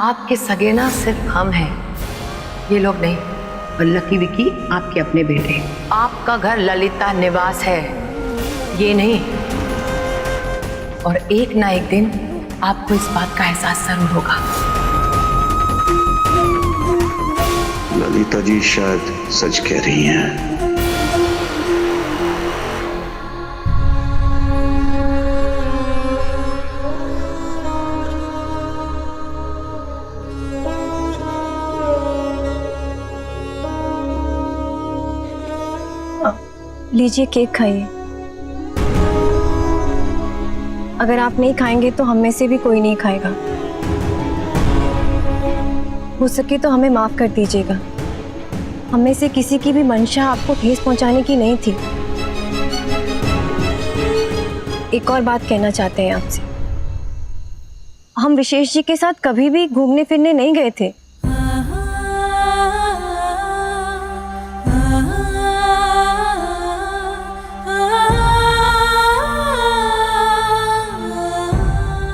आपके सगे ना सिर्फ हम हैं, ये लोग नहीं। और लकी विकी आपके अपने बेटे। आपका घर ललिता निवास है, ये नहीं। और एक ना एक दिन आपको इस बात का एहसास जरूर होगा। ललिता जी शायद सच कह रही हैं। लीजिए केक खाइए। अगर आप नहीं खाएंगे तो हम में से भी कोई नहीं खाएगा। हो सके तो हमें माफ कर दीजिएगा। हम में से किसी की भी मंशा आपको ठेस पहुंचाने की नहीं थी। एक और बात कहना चाहते हैं आपसे। हम विशेष जी के साथ कभी भी घूमने फिरने नहीं गए थे।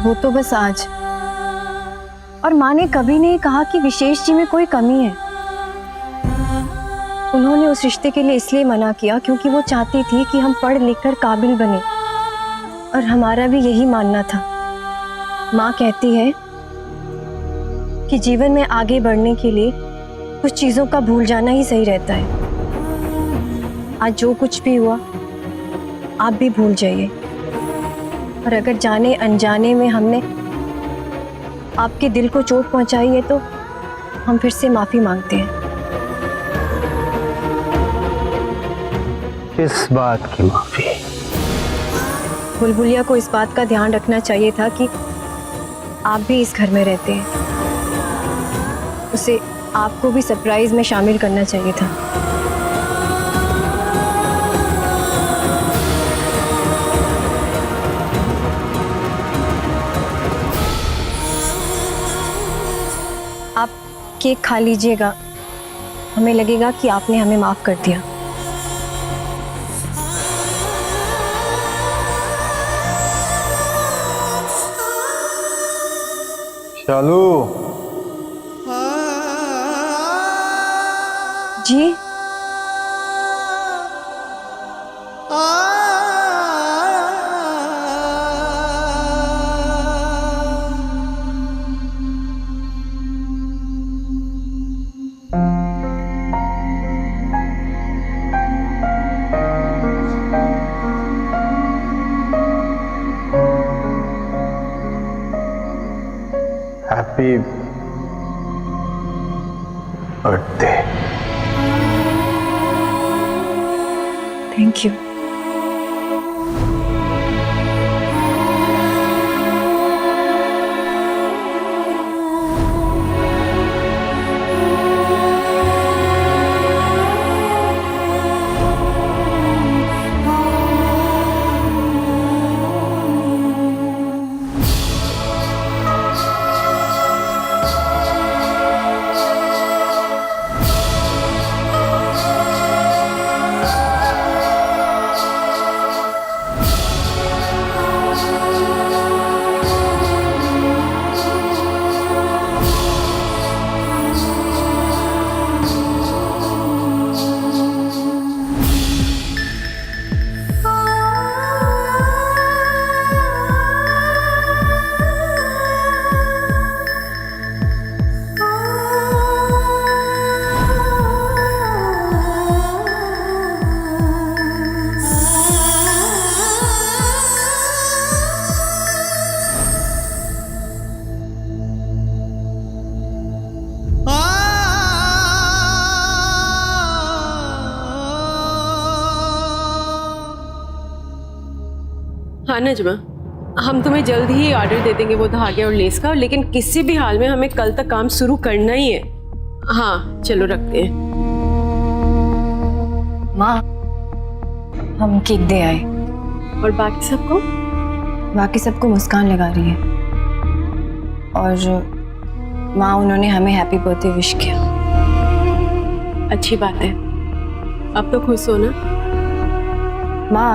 वो तो बस आज। और माँ ने कभी नहीं कहा कि विशेष जी में कोई कमी है। उन्होंने उस रिश्ते के लिए इसलिए मना किया क्योंकि वो चाहती थी कि हम पढ़ लिख कर काबिल बने। और हमारा भी यही मानना था। माँ कहती है कि जीवन में आगे बढ़ने के लिए कुछ चीजों का भूल जाना ही सही रहता है। आज जो कुछ भी हुआ आप भी भूल जाइए। और अगर जाने अनजाने में हमने आपके दिल को चोट पहुंचाई है तो हम फिर से माफी मांगते हैं। किस बात की माफी? बुलबुलिया को इस बात का ध्यान रखना चाहिए था कि आप भी इस घर में रहते हैं। उसे आपको भी सरप्राइज में शामिल करना चाहिए था। आप केक खा लीजिएगा। हमें लगेगा कि आपने हमें माफ कर दिया। शालू जी हैप्पी बर्थडे। Thank you. हाँ नजमा, हम तुम्हें जल्द ही ऑर्डर दे देंगे वो धागे और लेस का, लेकिन किसी भी हाल में हमें कल तक काम शुरू करना ही है। हाँ चलो रखते हैं। माँ हम केक दे आए। और बाकी सबको मुस्कान लगा रही है। और माँ उन्होंने हमें हैप्पी बर्थडे विश किया। अच्छी बात है। अब तो खुश हो ना? माँ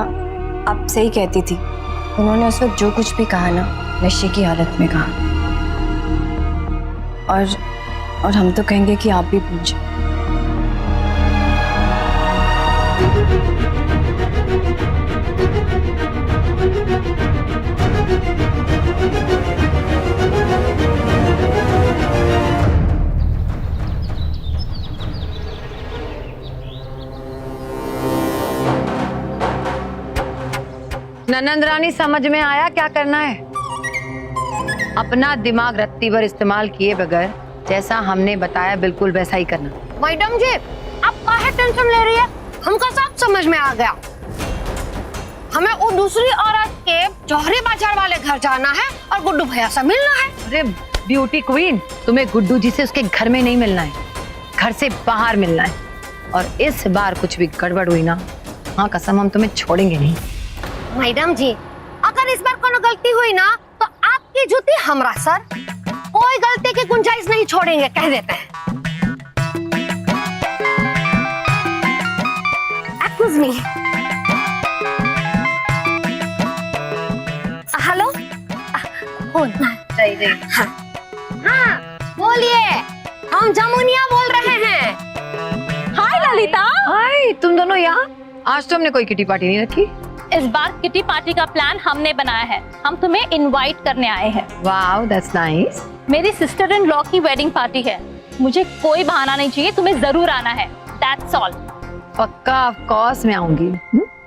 आप सही कहती थी। उन्होंने उस वक्त जो कुछ भी कहा ना, नशे की हालत में कहा। और हम तो कहेंगे कि आप भी भूल जाओ। ननंद रानी, समझ में आया क्या करना है? अपना दिमाग रत्ती भर इस्तेमाल किए बगैर जैसा हमने बताया बिल्कुल वैसा ही करना। मैडम जी, आप काहे टेंशन ले रही है? हमको सब समझ में आ गया। हमें वो दूसरी औरत के जौहरी बाजार वाले घर जाना है और गुड्डू भैया से मिलना है। अरे ब्यूटी क्वीन, तुम्हें गुड्डू जी से उसके घर में नहीं मिलना है, घर से बाहर मिलना है। और इस बार कुछ भी गड़बड़ हुई ना, हाँ कसम, हम तुम्हें छोड़ेंगे नहीं। मैडम जी, अगर इस बार कोनो गलती हुई ना तो आपकी जूती हमरा सर। कोई गलती की गुंजाइश नहीं छोड़ेंगे, कह देते हैं। Excuse me. हेलो, हाँ बोलिए, हम जमुनिया बोल रहे हैं। हाय ललिता। हाय, तुम दोनों यहाँ? आज तो हमने कोई किटी पार्टी नहीं रखी। इस बार किटी पार्टी का प्लान हमने बनाया है। हम तुम्हें इनवाइट करने आए हैं। Wow, that's nice. मेरी सिस्टर इन लॉ की वेडिंग पार्टी है। मुझे कोई बहाना नहीं चाहिए, तुम्हें जरूर आना है। That's all. पक्का, ऑफ कोर्स मैं आऊंगी।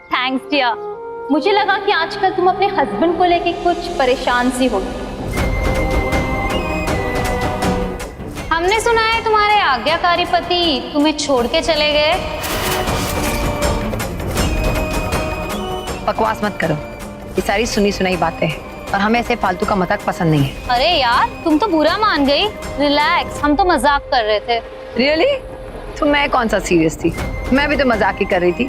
Thanks dear. मुझे लगा कि आजकल तुम अपने हस्बैंड को लेके कुछ परेशान सी होगी। हमने सुना है तुम्हारे आज्ञाकारी पति तुम्हें छोड़ के चले गए। बकवास मत करो, ये सारी सुनी सुनाई बातें हैं और हमें ऐसे फालतू का मजाक पसंद नहीं है। अरे यार, तुम तो बुरा मान गई। रिलैक्स, हम तो मजाक कर रहे थे। रियली? तो मैं कौन सा सीरियस थी? मैं भी तो मजाक ही कर रही थी।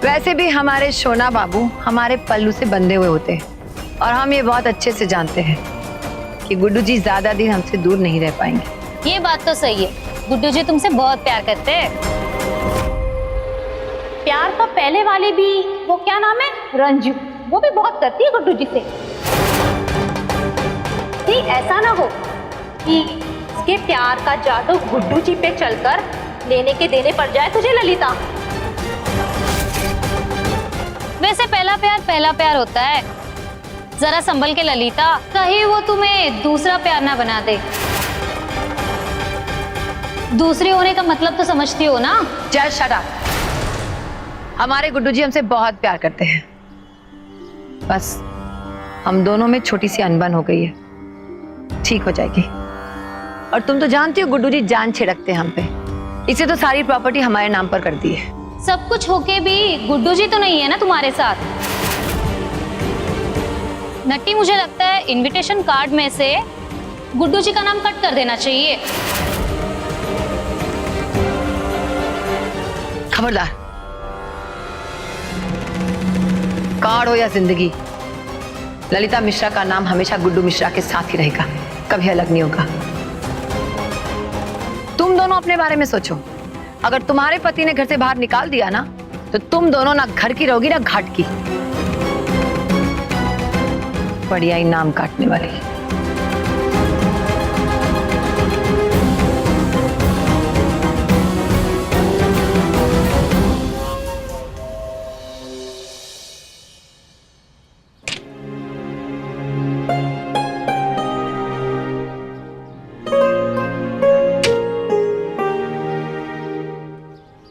वैसे भी हमारे शोना बाबू हमारे पल्लू से बंधे हुए होते हैं और हम ये बहुत अच्छे से जानते हैं कि गुड्डू जी ज्यादा दिन हमसे दूर नहीं रह पाएंगे। ये बात तो सही है, गुड्डू जी तुमसे बहुत प्यार करते हैं। प्यार तो पहले वाले भी, वो क्या नाम है, रंजू, वो भी बहुत करती है गुड्डू जी से। ठीक ऐसा ना हो कि इसके प्यार का जादू गुड्डू जी पे चलकर लेने के देने पड़ जाए तुझे ललिता। वैसे पहला प्यार होता है। जरा संभल के ललिता, कहीं वो तुम्हें दूसरा प्यार ना बना दे। दूसरे होने का मतलब तो समझती हो ना? Just shut up. हमारे गुड्डू जी हमसे बहुत प्यार करते हैं, बस हम दोनों में छोटी सी अनबन हो गई है, ठीक हो जाएगी। और तुम तो जानती हो गुड्डू जी जान छिड़कते हैं हम पे, इसे तो सारी प्रॉपर्टी हमारे नाम पर कर दी है। सब कुछ होके भी गुड्डू जी तो नहीं है ना तुम्हारे साथ। नट्टी, मुझे लगता है इनविटेशन कार्ड में से गुड्डू जी का नाम कट कर देना चाहिए। खबरदार, कार्ड हो या जिंदगी, ललिता मिश्रा का नाम हमेशा गुड्डू मिश्रा के साथ ही रहेगा, कभी अलग नहीं होगा। तुम दोनों अपने बारे में सोचो। अगर तुम्हारे पति ने घर से बाहर निकाल दिया ना, तो तुम दोनों ना घर की रहोगी ना घाट की। बढ़िया ही नाम काटने वाली।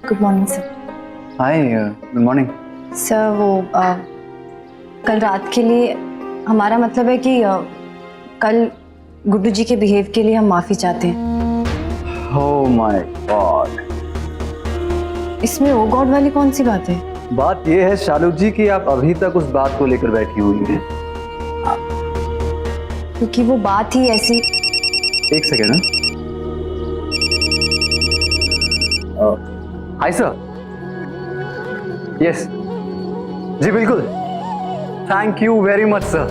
Good morning sir. Hi, good morning. Sir वो कल रात के लिए हमारा मतलब है कि कल गुड्डू जी के बिहेव के लिए हम माफ़ी चाहते हैं। ओह माय गॉड। इसमें ओ गॉड वाली कौन सी बात है? बात यह है शालू जी कि आप अभी तक उस बात को लेकर बैठी हुई हैं। क्योंकि वो बात ही ऐसी। एक सेकेंड। Hi sir. यस जी बिल्कुल, thank you very much sir.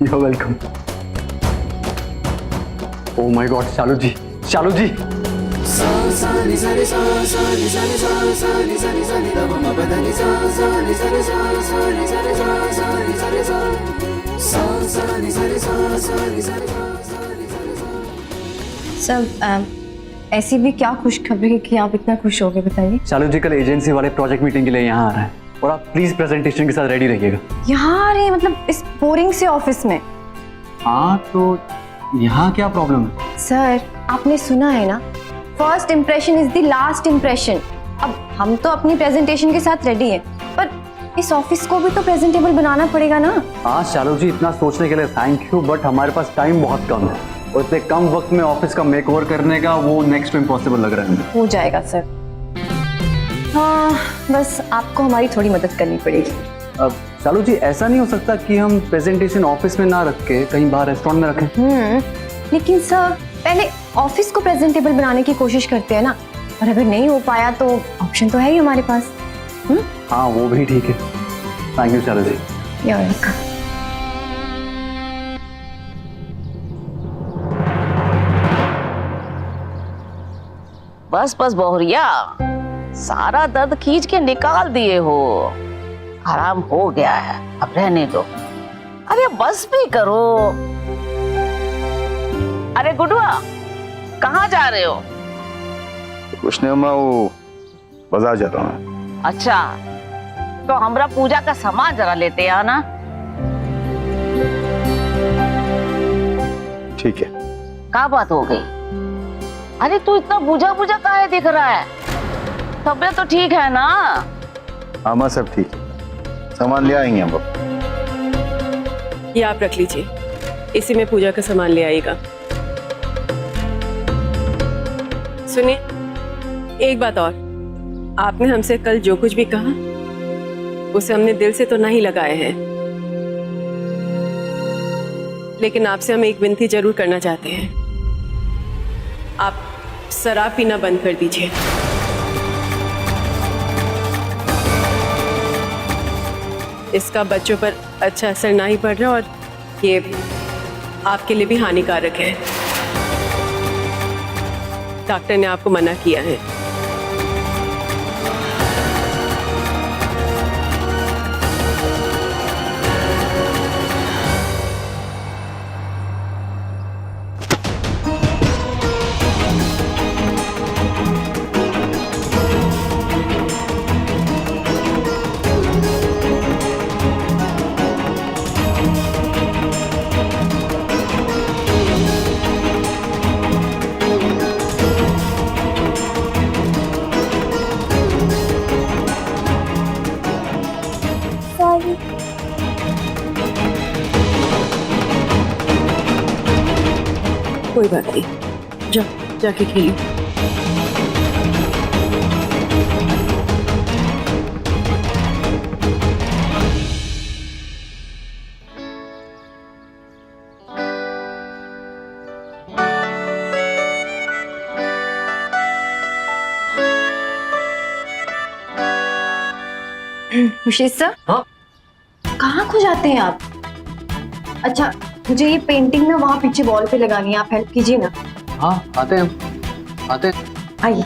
You are welcome. Oh my God, Shalu ji, Shalu ji. Sir ऐसी भी क्या खुशखबरी है कि आप इतना खुश हो गए, बताइए। शालू जी कल एजेंसी वाले प्रोजेक्ट मीटिंग के लिए यहाँ आ रहे हैं और आप प्लीज प्रेजेंटेशन के साथ रेडी रहिएगा। यहाँ आ रहे हैं मतलब इस बोरिंग से ऑफिस में? हाँ तो यहाँ क्या प्रॉब्लम है? सर आपने सुना है ना, first impression is the last impression. अब हम तो अपनी प्रेजेंटेशन के साथ रेडी हैं, पर इस ऑफिस को भी तो प्रेजेंटेबल बनाना पड़ेगा ना। हाँ शालू जी, इतना सोचने के लिए थैंक यू, बट हमारे पास टाइम बहुत कम है और इतने कम वक्त में ऑफिस का मेकओवर करने का वो नेक्स्ट टू इम्पॉसिबल लग रहा है। हो जाएगा सर। हाँ बस आपको हमारी थोड़ी मदद करनी पड़ेगी। अब शालू जी ऐसा नहीं हो सकता कि हम प्रेजेंटेशन ऑफिस में ना रख के कहीं बाहर रेस्टोरेंट में रखें? लेकिन सर पहले ऑफिस को प्रेजेंटेबल बनाने की कोशिश करते हैं ना, और अगर नहीं हो पाया तो ऑप्शन तो है ही हमारे पास। हाँ वो भी ठीक है। Thank you Shalu ji. You're welcome. बस बस बहुरिया, सारा दर्द खींच के निकाल दिए हो, आराम हो गया है, अब रहने दो। अरे बस भी करो। अरे गुडुआ, कहाँ जा रहे हो? कुछ नहीं अम्मा, वो बाजार जा रहा हूँ। अच्छा, तो हमरा पूजा का सामान जरा लेते आना। ठीक है। क्या बात हो गई? अरे तू इतना बुझा बुझा काहे दिख रहा है? तबीयत तो ठीक है ना? अम्मा सब ठीक है, सामान ले आएंगे हम। ये आप रख लीजिए, इसी में पूजा का सामान ले आइएगा। सुनिए, एक बात और, आपने हमसे कल जो कुछ भी कहा उसे हमने दिल से तो नहीं लगाए हैं, लेकिन आपसे हम एक विनती जरूर करना चाहते हैं। आप शराब पीना बंद कर दीजिए। इसका बच्चों पर अच्छा असर ना ही पड़ रहा और ये आपके लिए भी हानिकारक है। डॉक्टर ने आपको मना किया है। कोई बात नहीं, जाके खेलिए। मुशीद सर, हाँ? कहाँ खो जाते हैं आप? अच्छा मुझे ये पेंटिंग ना वहाँ पीछे वॉल पे लगानी है, आप हेल्प कीजिए ना। हाँ आते हैं, आते हैं। आइए।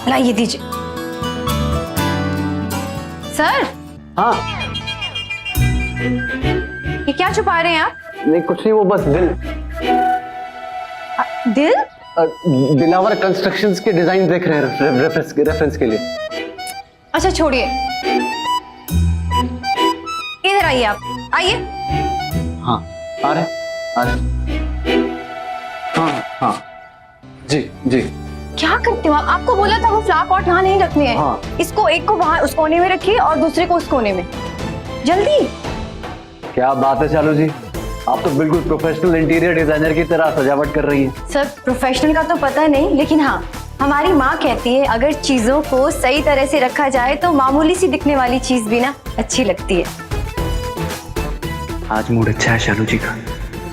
लाइए दीजिए। सर हाँ ये क्या छुपा रहे हैं आप? नहीं कुछ नहीं, वो बस दिल? दिलावर कंस्ट्रक्शंस के डिजाइन देख रहे हैं रेफरेंस के लिए। अच्छा छोड़िए, इधर आइए, आप आइए। हाँ आ रहे। हाँ हाँ जी जी। क्या करते हो आप? आपको बोला था वो फ्लावर पॉट यहाँ नहीं रखने हैं। हाँ। इसको एक को वहाँ उस कोने में रखिए और दूसरे को उस कोने में, जल्दी। क्या बात है शालू जी, आप तो बिल्कुल प्रोफेशनल इंटीरियर डिजाइनर की तरह सजावट कर रही हैं। सर प्रोफेशनल का तो पता नहीं, लेकिन हाँ हमारी माँ कहती है अगर चीजों को सही तरह से रखा जाए तो मामूली सी दिखने वाली चीज भी ना अच्छी लगती है। आज मूड अच्छा है शालू जी का,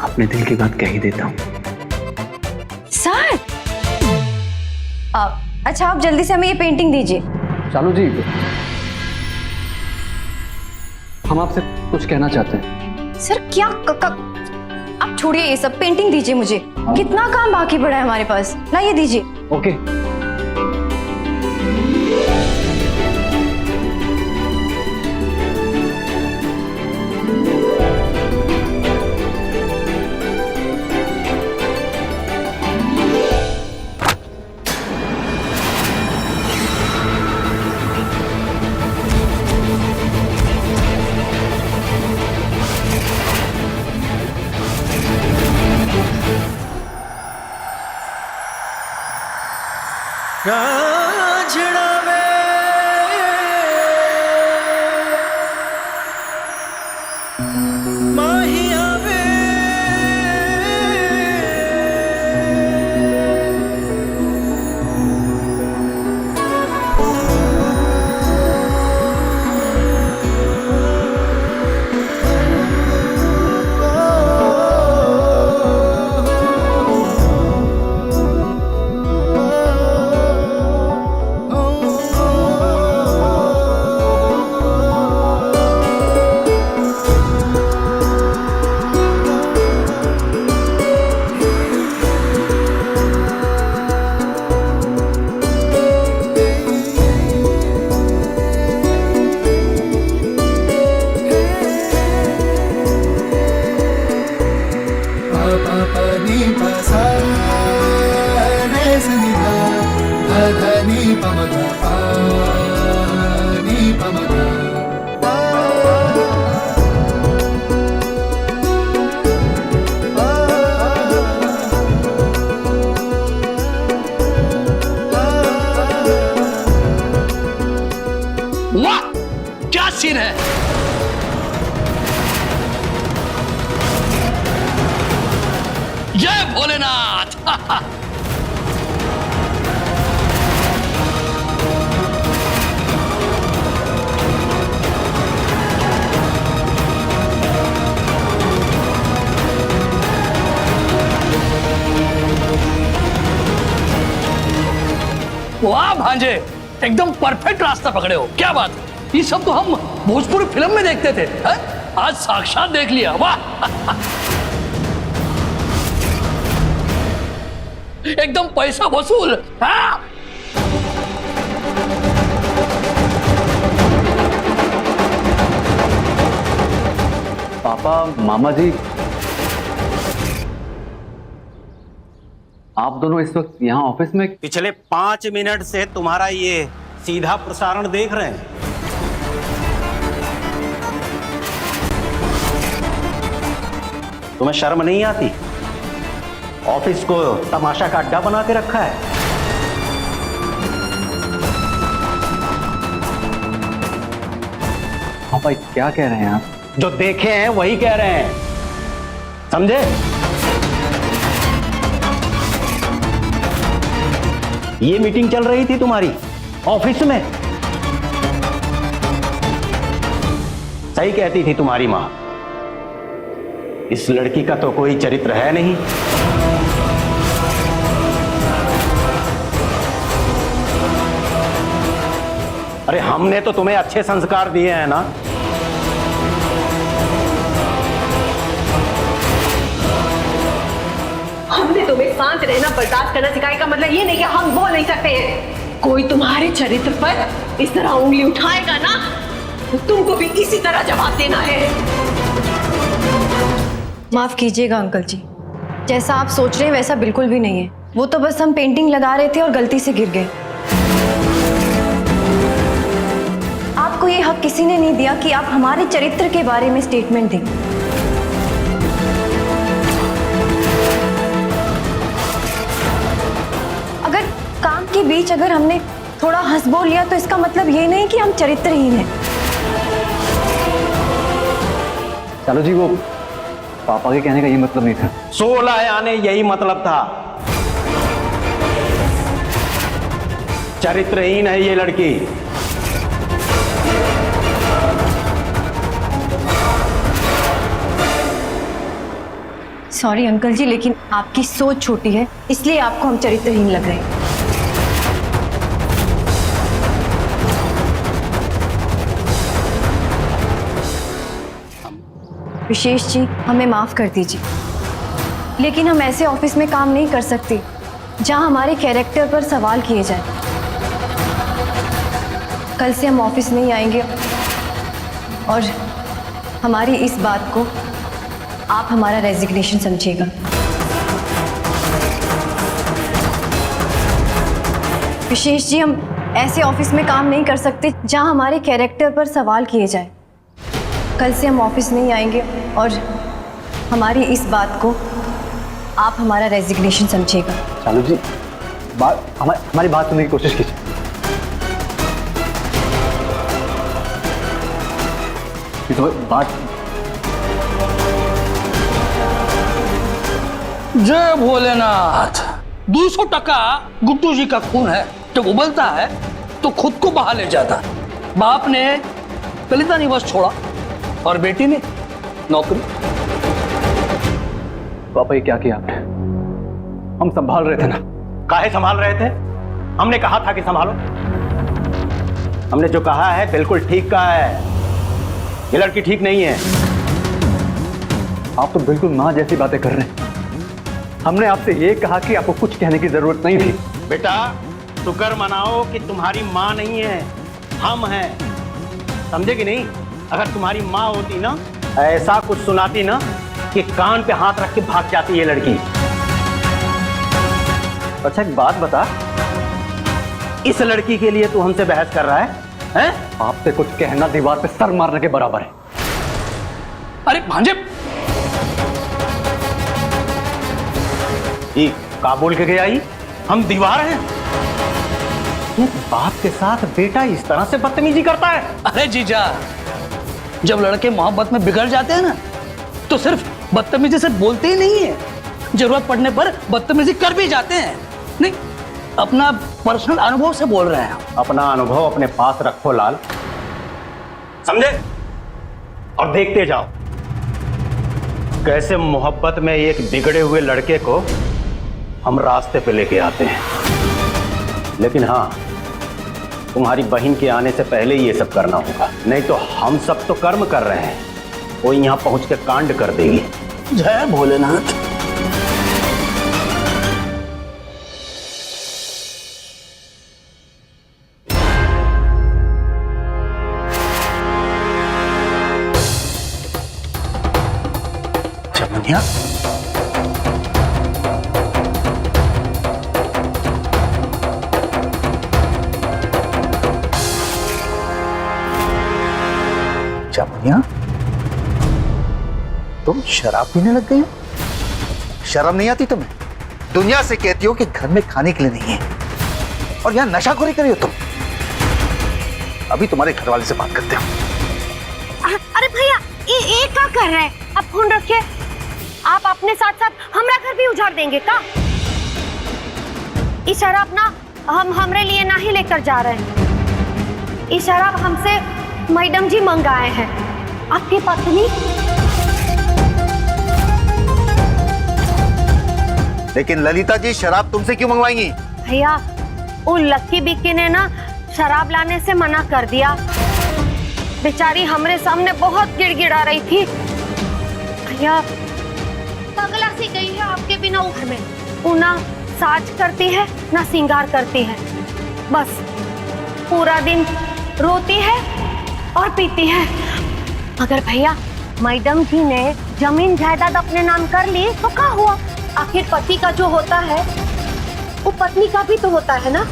अपने दिल की बात कह ही देता हूँ। सर अच्छा आप जल्दी से हमें ये पेंटिंग दीजिए। शालू जी हम आपसे कुछ कहना चाहते हैं। सर क्या आप छोड़िए ये सब, पेंटिंग दीजिए मुझे। कितना काम बाकी पड़ा है हमारे पास, लाइए दीजिए। ओके रांझणा वे माहिया वे वाह क्या सीन है। जय भोलेनाथ। वाह भांजे, एकदम परफेक्ट रास्ता पकड़े हो। क्या बात है, ये सब तो हम भोजपुरी फिल्म में देखते थे, है? आज साक्षात देख लिया। वाह एकदम पैसा वसूल। हाँ? पापा, मामा जी, आप दोनों इस वक्त यहाँ ऑफिस में? पिछले 5 मिनट से तुम्हारा ये सीधा प्रसारण देख रहे हैं। तुम्हें शर्म नहीं आती? ऑफिस को तमाशा का अड्डा बना के रखा है। पापा क्या कह रहे हैं आप? जो देखे हैं वही कह रहे हैं, समझे? ये मीटिंग चल रही थी तुम्हारी ऑफिस में। सही कहती थी तुम्हारी मां, इस लड़की का तो कोई चरित्र है नहीं। अरे हमने तो तुम्हें अच्छे संस्कार दिए हैं ना। हमने तुम्हें शांत रहना बर्दाश्त करना सिखाया, का मतलब ये नहीं कि हम बोल नहीं सकते हैं। कोई तुम्हारे चरित्र पर इस तरह उंगली उठाएगा ना, तो तुमको भी इसी तरह जवाब देना है। माफ कीजिएगा अंकल जी, जैसा आप सोच रहे हैं वैसा बिल्कुल भी नहीं है। वो तो बस हम पेंटिंग लगा रहे थे और गलती से गिर गए। आपको ये हक किसी ने नहीं दिया कि आप हमारे चरित्र के बारे में स्टेटमेंट दें। अगर काम के बीच अगर हमने थोड़ा हंस बोल लिया तो इसका मतलब ये नहीं कि हम चरित्रहीन हैं। चलो जी, वो पापा के कहने का ये मतलब नहीं था। 16 आने यही मतलब था। चरित्रहीन है ये लड़की। सॉरी अंकल जी, लेकिन आपकी सोच छोटी है, इसलिए आपको हम चरित्रहीन लग रहे हैं। विशेष जी, हमें माफ कर दीजिए, लेकिन हम ऐसे ऑफिस में काम नहीं कर सकते जहां हमारे कैरेक्टर पर सवाल किए जाए। कल से हम ऑफिस नहीं आएंगे और हमारी इस बात को आप हमारा रेजिग्नेशन समझिएगा। विशेष जी, हम ऐसे ऑफिस में काम नहीं कर सकते जहां हमारे कैरेक्टर पर सवाल किए जाए। कल से हम ऑफिस नहीं आएंगे और हमारी इस बात को आप हमारा रेजिग्नेशन समझिएगा। चालू जी, हमारी बात सुनने की कोशिश कीजिए। तो बात जय भोलेनाथ। 200% गुड्डू जी का खून है। जब उबलता है तो खुद को बहा ले जाता। बाप ने ललिता निवास छोड़ा और बेटी ने नौकरी। पापा ये क्या किया आपने? हम संभाल रहे थे ना। काहे संभाल रहे थे? हमने कहा था कि संभालो। हमने जो कहा है बिल्कुल ठीक कहा है। ये लड़की ठीक नहीं है। आप तो बिल्कुल माँ जैसी बातें कर रहे हैं। हमने आपसे ये कहा कि आपको कुछ कहने की जरूरत नहीं थी। बेटा शुक्र मनाओ कि तुम्हारी माँ नहीं है, हम हैं। समझे कि नहीं? अगर तुम्हारी माँ होती ना, ऐसा कुछ सुनाती ना कि कान पे हाथ रख के भाग जाती ये लड़की। अच्छा एक बात बता, इस लड़की के लिए तू हमसे बहस कर रहा है, हैं? आपसे कुछ कहना दीवार पे सर मारने के बराबर है। अरे भांजे, ये काबुल के गया ही हम दीवार हैं। बाप के साथ बेटा इस तरह से बदतमीजी करता है। अरे जीजा, जब लड़के मोहब्बत में बिगड़ जाते हैं ना तो सिर्फ बदतमीजी से बोलते ही नहीं है, जरूरत पड़ने पर बदतमीजी कर भी जाते हैं। नहीं, अपना पर्सनल अनुभव से बोल रहे हैं। अपना अनुभव अपने पास रखो लाल, समझे? और देखते जाओ कैसे मोहब्बत में एक बिगड़े हुए लड़के को हम रास्ते पे लेके आते हैं। लेकिन हाँ, तुम्हारी बहन के आने से पहले ये सब करना होगा, नहीं तो हम सब तो कर्म कर रहे हैं, वो यहां पहुंच के कांड कर देगी। जय भोलेनाथ। चमनिया, चमनिया, तुम शराब पीने लग गई हो? शर्म नहीं आती तुम्हें? दुनिया से कहती हो कि घर में खाने के लिए नहीं है और यहाँ नशाखोरी करी हो तुम। अभी तुम्हारे घर वाले से बात करते हो। अरे भैया, ये क्या कर रहे हैं? आप फोन रखिए। आप अपने साथ साथ हमारा घर भी उजाड़ देंगे का? ये शराब ना हम हमरे लिए ना ही लेकर जा रहे हैं। ये शराब हमसे मैडम जी मंगाए हैं। आपकी पत्नी। लेकिन ललिता जी शराब तुमसे क्यों मंगवाएंगी? भैया, वो लक्की बिक्की ने ना शराब लाने से मना कर दिया। बेचारी हमरे सामने बहुत गिड़गिड़ा रही थी। भैया, पगला सी गई है आपके बिना वो घर में। वो ना साज करती है ना श्रृंगार करती है, बस पूरा दिन रोती है और पीती है। मगर भैया, मैडम जी ने जमीन जायदाद अपने नाम कर ली तो क्या हुआ? आखिर पति का जो होता है वो पत्नी का भी तो होता है ना।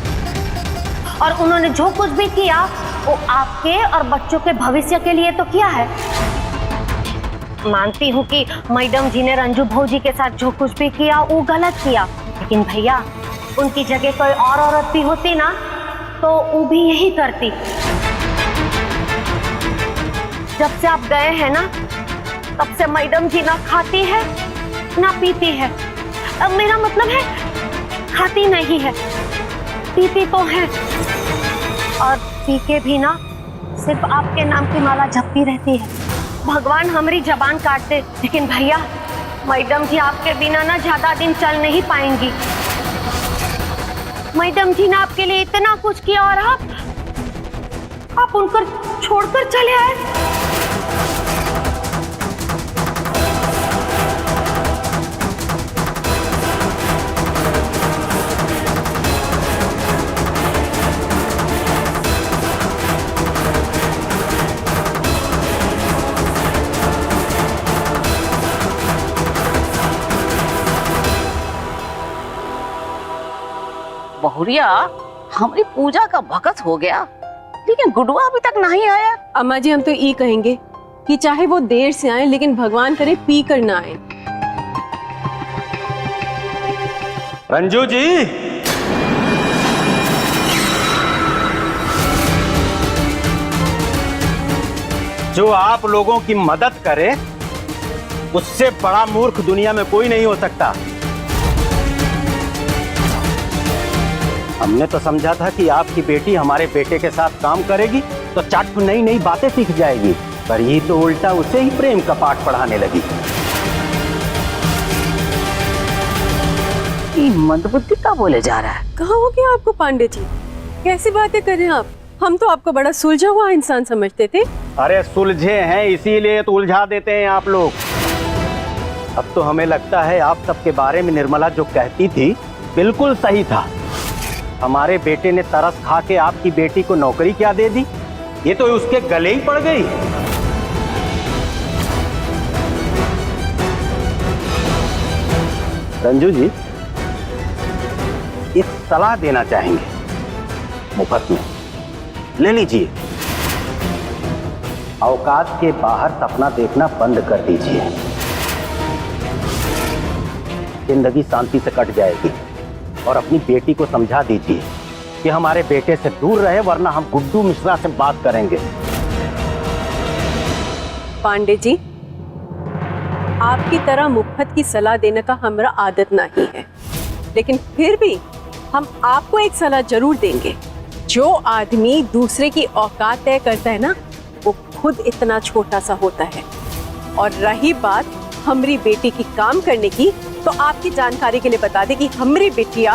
और उन्होंने जो कुछ भी किया वो आपके और बच्चों के भविष्य के लिए तो किया है। मानती हूँ कि मैडम जी ने रंजू भौजी के साथ जो कुछ भी किया वो गलत किया, लेकिन भैया उनकी जगह कोई और औरत भी होती ना तो वो भी यही करती। जब से आप गए हैं ना तब से मैडम जी ना खाती है ना पीती है। अब मेरा मतलब है खाती नहीं है, पीती तो है, और पी के भी ना सिर्फ आपके नाम की माला जपती रहती है। भगवान हमारी जबान काट दे, लेकिन भैया मैडम जी आपके बिना ना ज्यादा दिन चल नहीं पाएंगी। मैडम जी ने आपके लिए इतना कुछ किया और आप उनको छोड़कर चले आए। बहुरिया, हमारी पूजा का वक्त हो गया लेकिन गुडुआ अभी तक नहीं आया। अम्मा जी, हम तो ये कहेंगे कि चाहे वो देर से आए लेकिन भगवान करे पी कर ना आए। रंजू जी, जो आप लोगों की मदद करे, उससे बड़ा मूर्ख दुनिया में कोई नहीं हो सकता। हमने तो समझा था कि आपकी बेटी हमारे बेटे के साथ काम करेगी तो चट नई नई बातें सीख जाएगी, पर ये तो उल्टा उसे ही प्रेम का पाठ पढ़ाने लगी। ये मंदबुद्धि का बोले जा रहा है। कहाँ हो गया आपको पांडे जी? कैसी बातें कर रहे हैं आप? हम तो आपको बड़ा सुलझा हुआ इंसान समझते थे। अरे सुलझे हैं इसीलिए तो उलझा देते हैं आप लोग। अब तो हमें लगता है आप सबके बारे में निर्मला जो कहती थी बिल्कुल सही था। हमारे बेटे ने तरस खा के आपकी बेटी को नौकरी क्या दे दी, ये तो उसके गले ही पड़ गई। रंजू जी, एक सलाह देना चाहेंगे मुफ्त में, ले लीजिए। औकात के बाहर सपना देखना बंद कर दीजिए, जिंदगी शांति से कट जाएगी। और अपनी बेटी को समझा दीजिए कि हमारे बेटे से दूर रहे, वरना हम गुड्डू मिश्रा से बात करेंगे। पांडे जी, आपकी तरह मुफ्त की सलाह देने का हमारा आदत नहीं है, लेकिन फिर भी हम आपको एक सलाह जरूर देंगे। जो आदमी दूसरे की औकात तय करता है ना, वो खुद इतना छोटा सा होता है। और रही बात हमारी बेटी की काम करने की, तो आपकी जानकारी के लिए बता दें कि हमारी बेटिया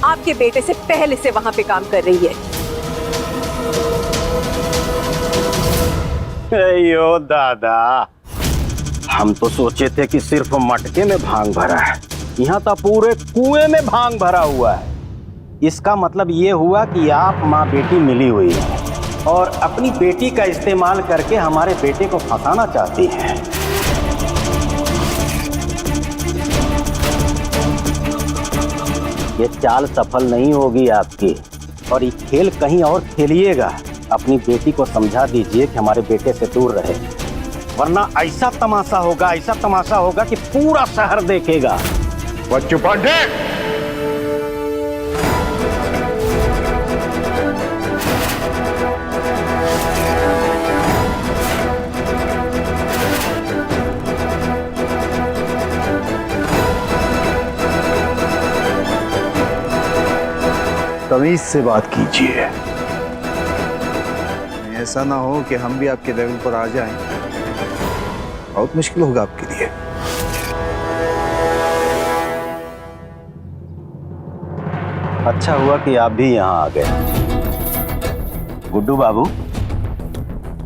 आपके बेटे से पहले से वहां पे काम कर रही है। अयो दादा, हम तो सोचे थे कि सिर्फ मटके में भांग भरा है, यहाँ तो पूरे कुएं में भांग भरा हुआ है। इसका मतलब ये हुआ कि आप माँ बेटी मिली हुई है और अपनी बेटी का इस्तेमाल करके हमारे बेटे को फंसाना चाहती हैं। ये चाल सफल नहीं होगी आपकी, और ये खेल कहीं और खेलिएगा। अपनी बेटी को समझा दीजिए कि हमारे बेटे से दूर रहे, वरना ऐसा तमाशा होगा कि पूरा शहर देखेगा। बच्चू पांडे, तमीज से बात कीजिए, ऐसा ना हो कि हम भी आपके लेवल पर आ जाएं। बहुत मुश्किल होगा आपके लिए। अच्छा हुआ कि आप भी यहाँ आ गए। गुड्डू बाबू,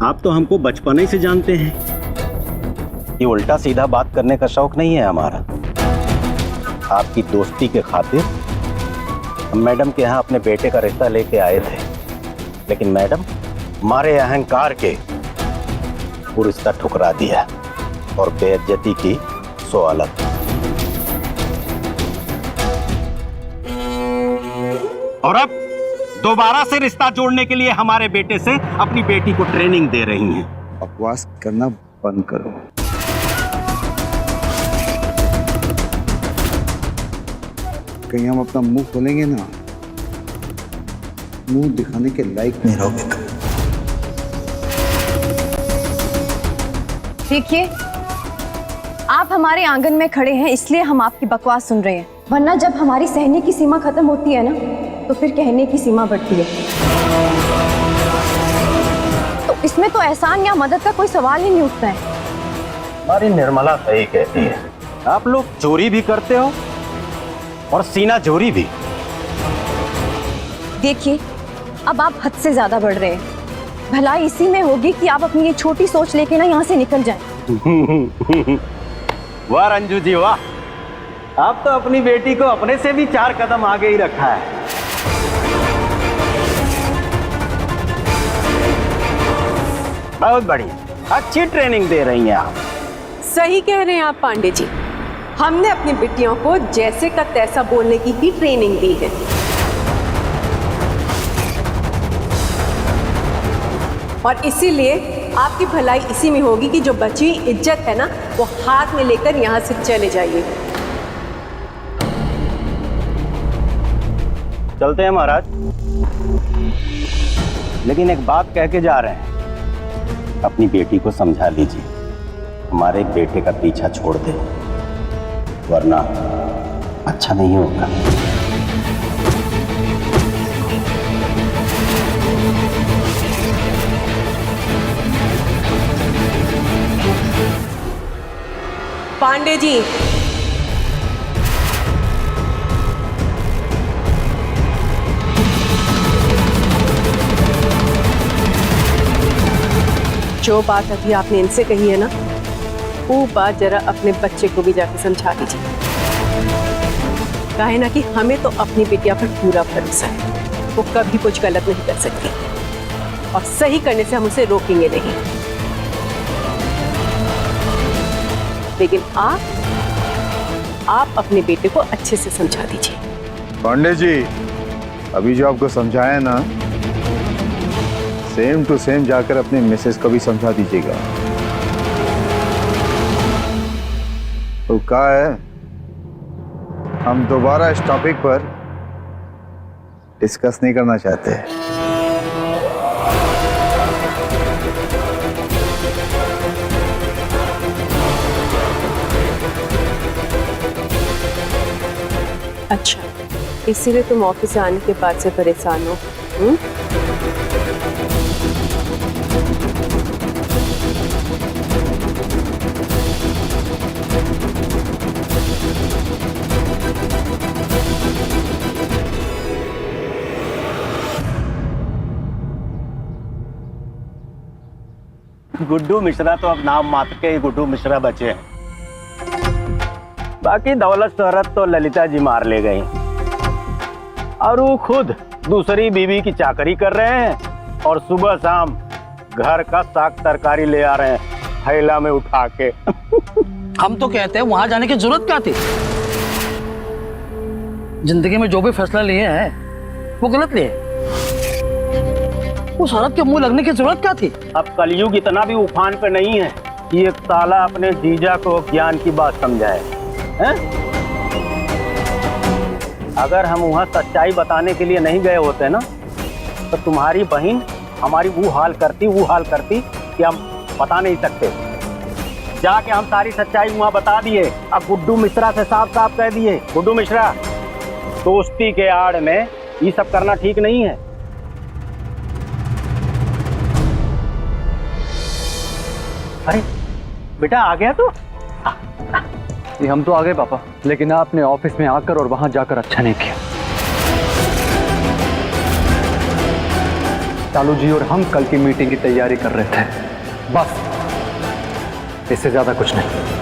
आप तो हमको बचपन ही से जानते हैं, ये उल्टा सीधा बात करने का शौक नहीं है हमारा। आपकी दोस्ती के खातिर हम मैडम के यहाँ अपने बेटे का रिश्ता लेके आए थे, लेकिन मैडम हमारे अहंकार के वो रिश्ता ठुकरा दिया और बेइज्जती की सो अलग। और अब दोबारा से रिश्ता जोड़ने के लिए हमारे बेटे से अपनी बेटी को ट्रेनिंग दे रही हैं। बकवास करना बंद करो। कहीं हम अपना मुंह खोलेंगे ना, मुंह दिखाने के लायक नहीं रहोगे तुम। देखिए, आप हमारे आंगन में खड़े हैं इसलिए हम आपकी बकवास सुन रहे हैं, वरना जब हमारी सहने की सीमा खत्म होती है ना, तो फिर कहने की सीमा बढ़ती है। तो इसमें तो एहसान या मदद का कोई सवाल ही नहीं उठता है। हमारी निर्मला सही कहती है, आप लोग चोरी भी करते हो और सीना चोरी भी। देखिए, अब आप हद से ज्यादा बढ़ रहे हैं। भलाई इसी में होगी कि आप अपनी ये छोटी सोच लेके ना यहाँ से निकल जाएं। वाह रंजू जी वाह, आप तो अपनी बेटी को अपने से भी 4 कदम आगे ही रखा है। बहुत बढ़िया, अच्छी ट्रेनिंग दे रही हैं आप। सही कह रहे हैं आप पांडे जी, हमने अपनी बिटियों को जैसे का तैसा बोलने की ही ट्रेनिंग दी है। और इसीलिए आपकी भलाई इसी में होगी कि जो बची हुई इज्जत है ना, वो हाथ में लेकर यहाँ से चले जाइए। चलते हैं महाराज, लेकिन एक बात कह के जा रहे हैं, अपनी बेटी को समझा लीजिए, हमारे बेटे का पीछा छोड़ दे, वरना अच्छा नहीं होगा। पांडे जी, जो बात अभी आपने इनसे कही है ना, वो बात जरा अपने बच्चे को भी जाके समझा दीजिए। कहे ना कि हमें तो अपनी बिटिया पर पूरा भरोसा है, वो कभी कुछ गलत नहीं कर सकती और सही करने से हम उसे रोकेंगे नहीं। लेकिन आप अपने बेटे को अच्छे से समझा दीजिए। पांडे जी, अभी जो आपको समझाया ना, सेम टू सेम जाकर अपने मिसेस को भी समझा दीजिएगा। तो क्या है, हम दोबारा इस टॉपिक पर डिस्कस नहीं करना चाहते। अच्छा, इसीलिए तुम ऑफिस से आने के बाद से परेशान हो? गुड्डू मिश्रा तो अब नाम मात्र के ही गुड्डू मिश्रा बचे हैं। बाकी दौलत शोहरत तो ललिता जी मार ले गई और वो खुद दूसरी बीवी की चाकरी कर रहे हैं और सुबह शाम घर का साग तरकारी ले आ रहे हैं थैला में उठा के। हम तो कहते हैं वहां जाने की जरूरत क्या थी? जिंदगी में जो भी फैसला लिए हैं वो गलत लिए। उस औरत के मुंह लगने की जरूरत क्या थी? अब कलयुग इतना भी उफान पे नहीं है कि एक साला अपने जीजा को ज्ञान की बात समझाए हैं? अगर हम वहां सच्चाई बताने के लिए नहीं गए होते ना, तो तुम्हारी बहन हमारी वो हाल करती कि हम बता नहीं सकते। जाके हम सारी सच्चाई वहां बता दिए। अब गुड्डू मिश्रा से साफ साफ कह दिए, गुड्डू मिश्रा, दोस्ती के आड़ में ये सब करना ठीक नहीं है। अरे बेटा आ गया तू? ये हम तो आ गए पापा, लेकिन आपने ऑफिस में आकर और वहां जाकर अच्छा नहीं किया। चालू जी और हम कल की मीटिंग की तैयारी कर रहे थे, बस, इससे ज्यादा कुछ नहीं।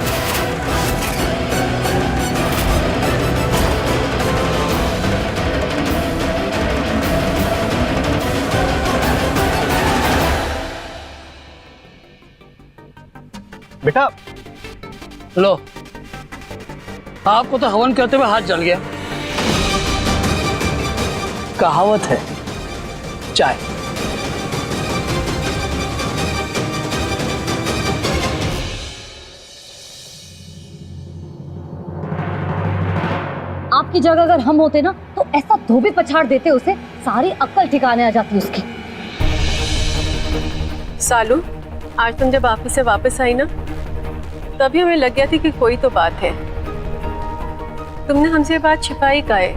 बेटा लो, आपको तो हवन करते हुए हाथ जल गया। कहावत है, चाय। आपकी जगह अगर हम होते ना तो ऐसा धोबी पछाड़ देते उसे, सारी अक्ल ठिकाने आ जाती उसकी। सालू, आज तुम जब ऑफिस से वापस आई ना, तभी हमें लग गया थी कि कोई तो बात है। तुमने हमसे बात छिपाई का है?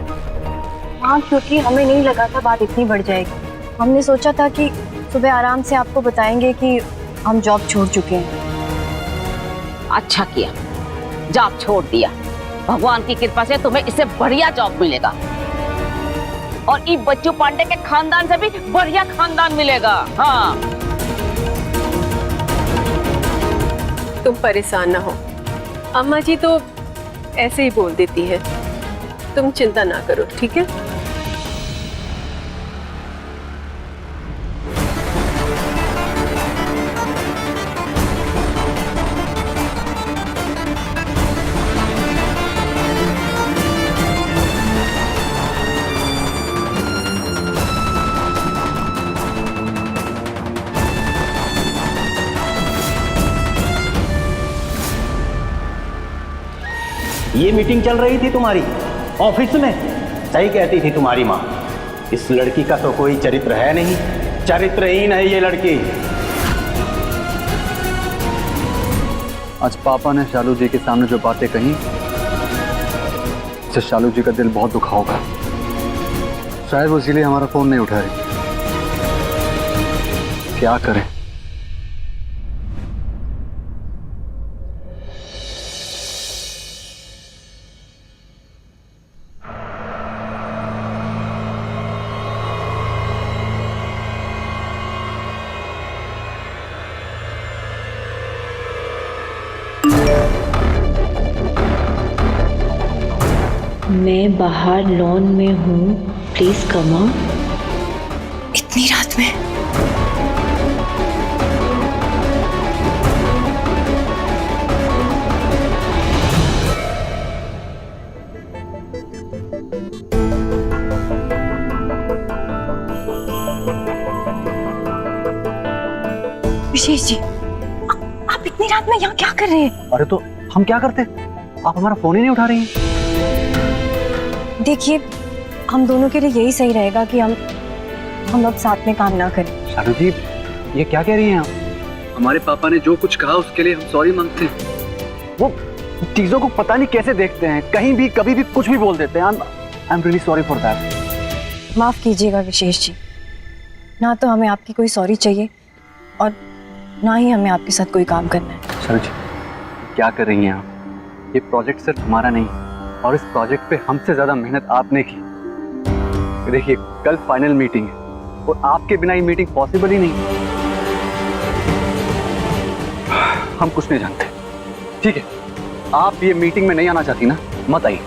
हाँ, क्योंकि हमें नहीं लगा था बात इतनी बढ़ जाएगी। हमने सोचा था कि सुबह आराम से आपको बताएंगे कि हम जॉब छोड़ चुके हैं। अच्छा किया, जॉब छोड़ दिया। भगवान की कृपा से तुम्हें इससे बढ़िया जॉब मिलेगा और ये बच्चू पांडे के खानदान से भी बढ़िया खानदान मिलेगा। हाँ, तुम परेशान ना हो, अम्मा जी तो ऐसे ही बोल देती है, तुम चिंता ना करो, ठीक है? ये मीटिंग चल रही थी तुम्हारी ऑफिस में? सही कहती थी तुम्हारी माँ, इस लड़की का तो कोई चरित्र है नहीं, चरित्रहीन है ये लड़की। आज पापा ने शालू जी के सामने जो बातें कही, इससे शालू जी का दिल बहुत दुखा होगा। शायद वो इसीलिए हमारा फोन नहीं उठा रही। क्या करें? मैं बाहर लॉन में हूँ, प्लीज कम ऑन। इतनी रात में? विशेष जी, आप इतनी रात में यहाँ क्या कर रहे हैं? अरे तो हम क्या करते? आप हमारा फोन ही नहीं उठा रही हैं। देखिए, हम दोनों के लिए यही सही रहेगा कि हम अब साथ में काम ना करें। शालू जी, ये क्या कह रही हैं आप? हमारे पापा ने जो कुछ कहा उसके लिए हम सॉरी मांगते हैं। वो चीजों को पता नहीं कैसे देखते हैं, कहीं भी कभी भी कुछ भी बोल देते हैं। I am really sorry for that. माफ कीजिएगा विशेष जी, ना तो हमें आपकी कोई सॉरी चाहिए और ना ही हमें आपके साथ कोई काम करना है। शालू जी, क्या कर रही हैं आप? ये प्रोजेक्ट सिर्फ हमारा नहीं, और इस प्रोजेक्ट पे हमसे ज्यादा मेहनत आपने की। देखिए, कल फाइनल मीटिंग है और आपके बिना ये मीटिंग पॉसिबल ही नहीं। हम कुछ नहीं जानते, ठीक है? आप ये मीटिंग में नहीं आना चाहती ना, मत आइए।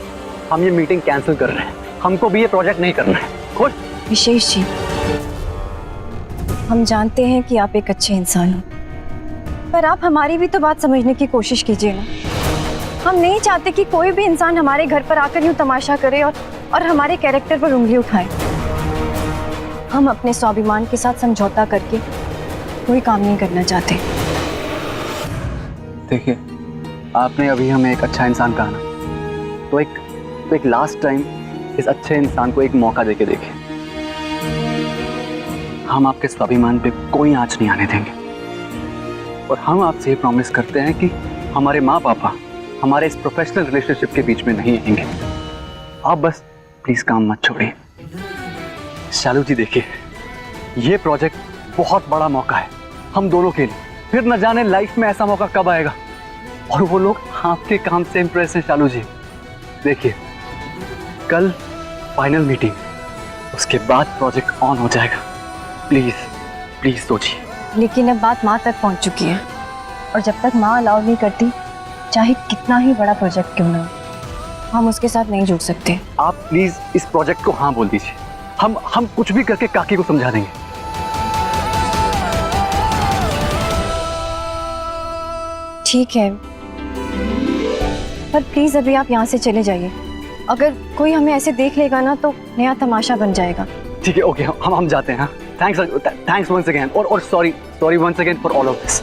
हम ये मीटिंग कैंसिल कर रहे हैं, हमको भी ये प्रोजेक्ट नहीं करना है। खुश? विशेष जी, हम जानते हैं कि आप एक अच्छे इंसान हो, पर आप हमारी भी तो बात समझने की कोशिश कीजिए ना। हम नहीं चाहते कि कोई भी इंसान हमारे घर पर आकर यूं तमाशा करे और हमारे कैरेक्टर पर उंगली उठाए। हम अपने स्वाभिमान के साथ समझौता करके कोई काम नहीं करना चाहते। देखिए, आपने अभी हमें एक अच्छा इंसान कहा ना, तो एक लास्ट टाइम इस अच्छे इंसान को एक मौका देके देखें। हम आपके स्वाभिमान पे कोई आंच नहीं आने देंगे, और हम आपसे ये प्रॉमिस करते हैं कि हमारे माँ पापा हमारे इस प्रोफेशनल रिलेशनशिप के बीच में नहीं आएंगे। आप बस प्लीज काम मत छोड़िए। शालू जी, देखिए, ये प्रोजेक्ट बहुत बड़ा मौका है हम दोनों के लिए। फिर न जाने लाइफ में ऐसा मौका कब आएगा, और वो लोग आपके काम से इम्प्रेस हैं। शालू जी, देखिए, कल फाइनल मीटिंग, उसके बाद प्रोजेक्ट ऑन हो जाएगा। प्लीज प्लीज सोचिए। लेकिन अब बात माँ तक पहुँच चुकी है, और जब तक माँ अलाउ नहीं करती, चाहे कितना ही बड़ा प्रोजेक्ट क्यों ना हो, हम उसके साथ नहीं जुड़ सकते। आप प्लीज इस प्रोजेक्ट को हाँ बोल दीजिए। हम कुछ भी करके काकी को समझा देंगे। ठीक है, पर प्लीज अभी आप यहाँ से चले जाइए। अगर कोई हमें ऐसे देख लेगा ना, तो नया तमाशा बन जाएगा। ठीक है, ओके, हम जाते हैं। थैंक्स वंस अगेन, और sorry once again for all of this.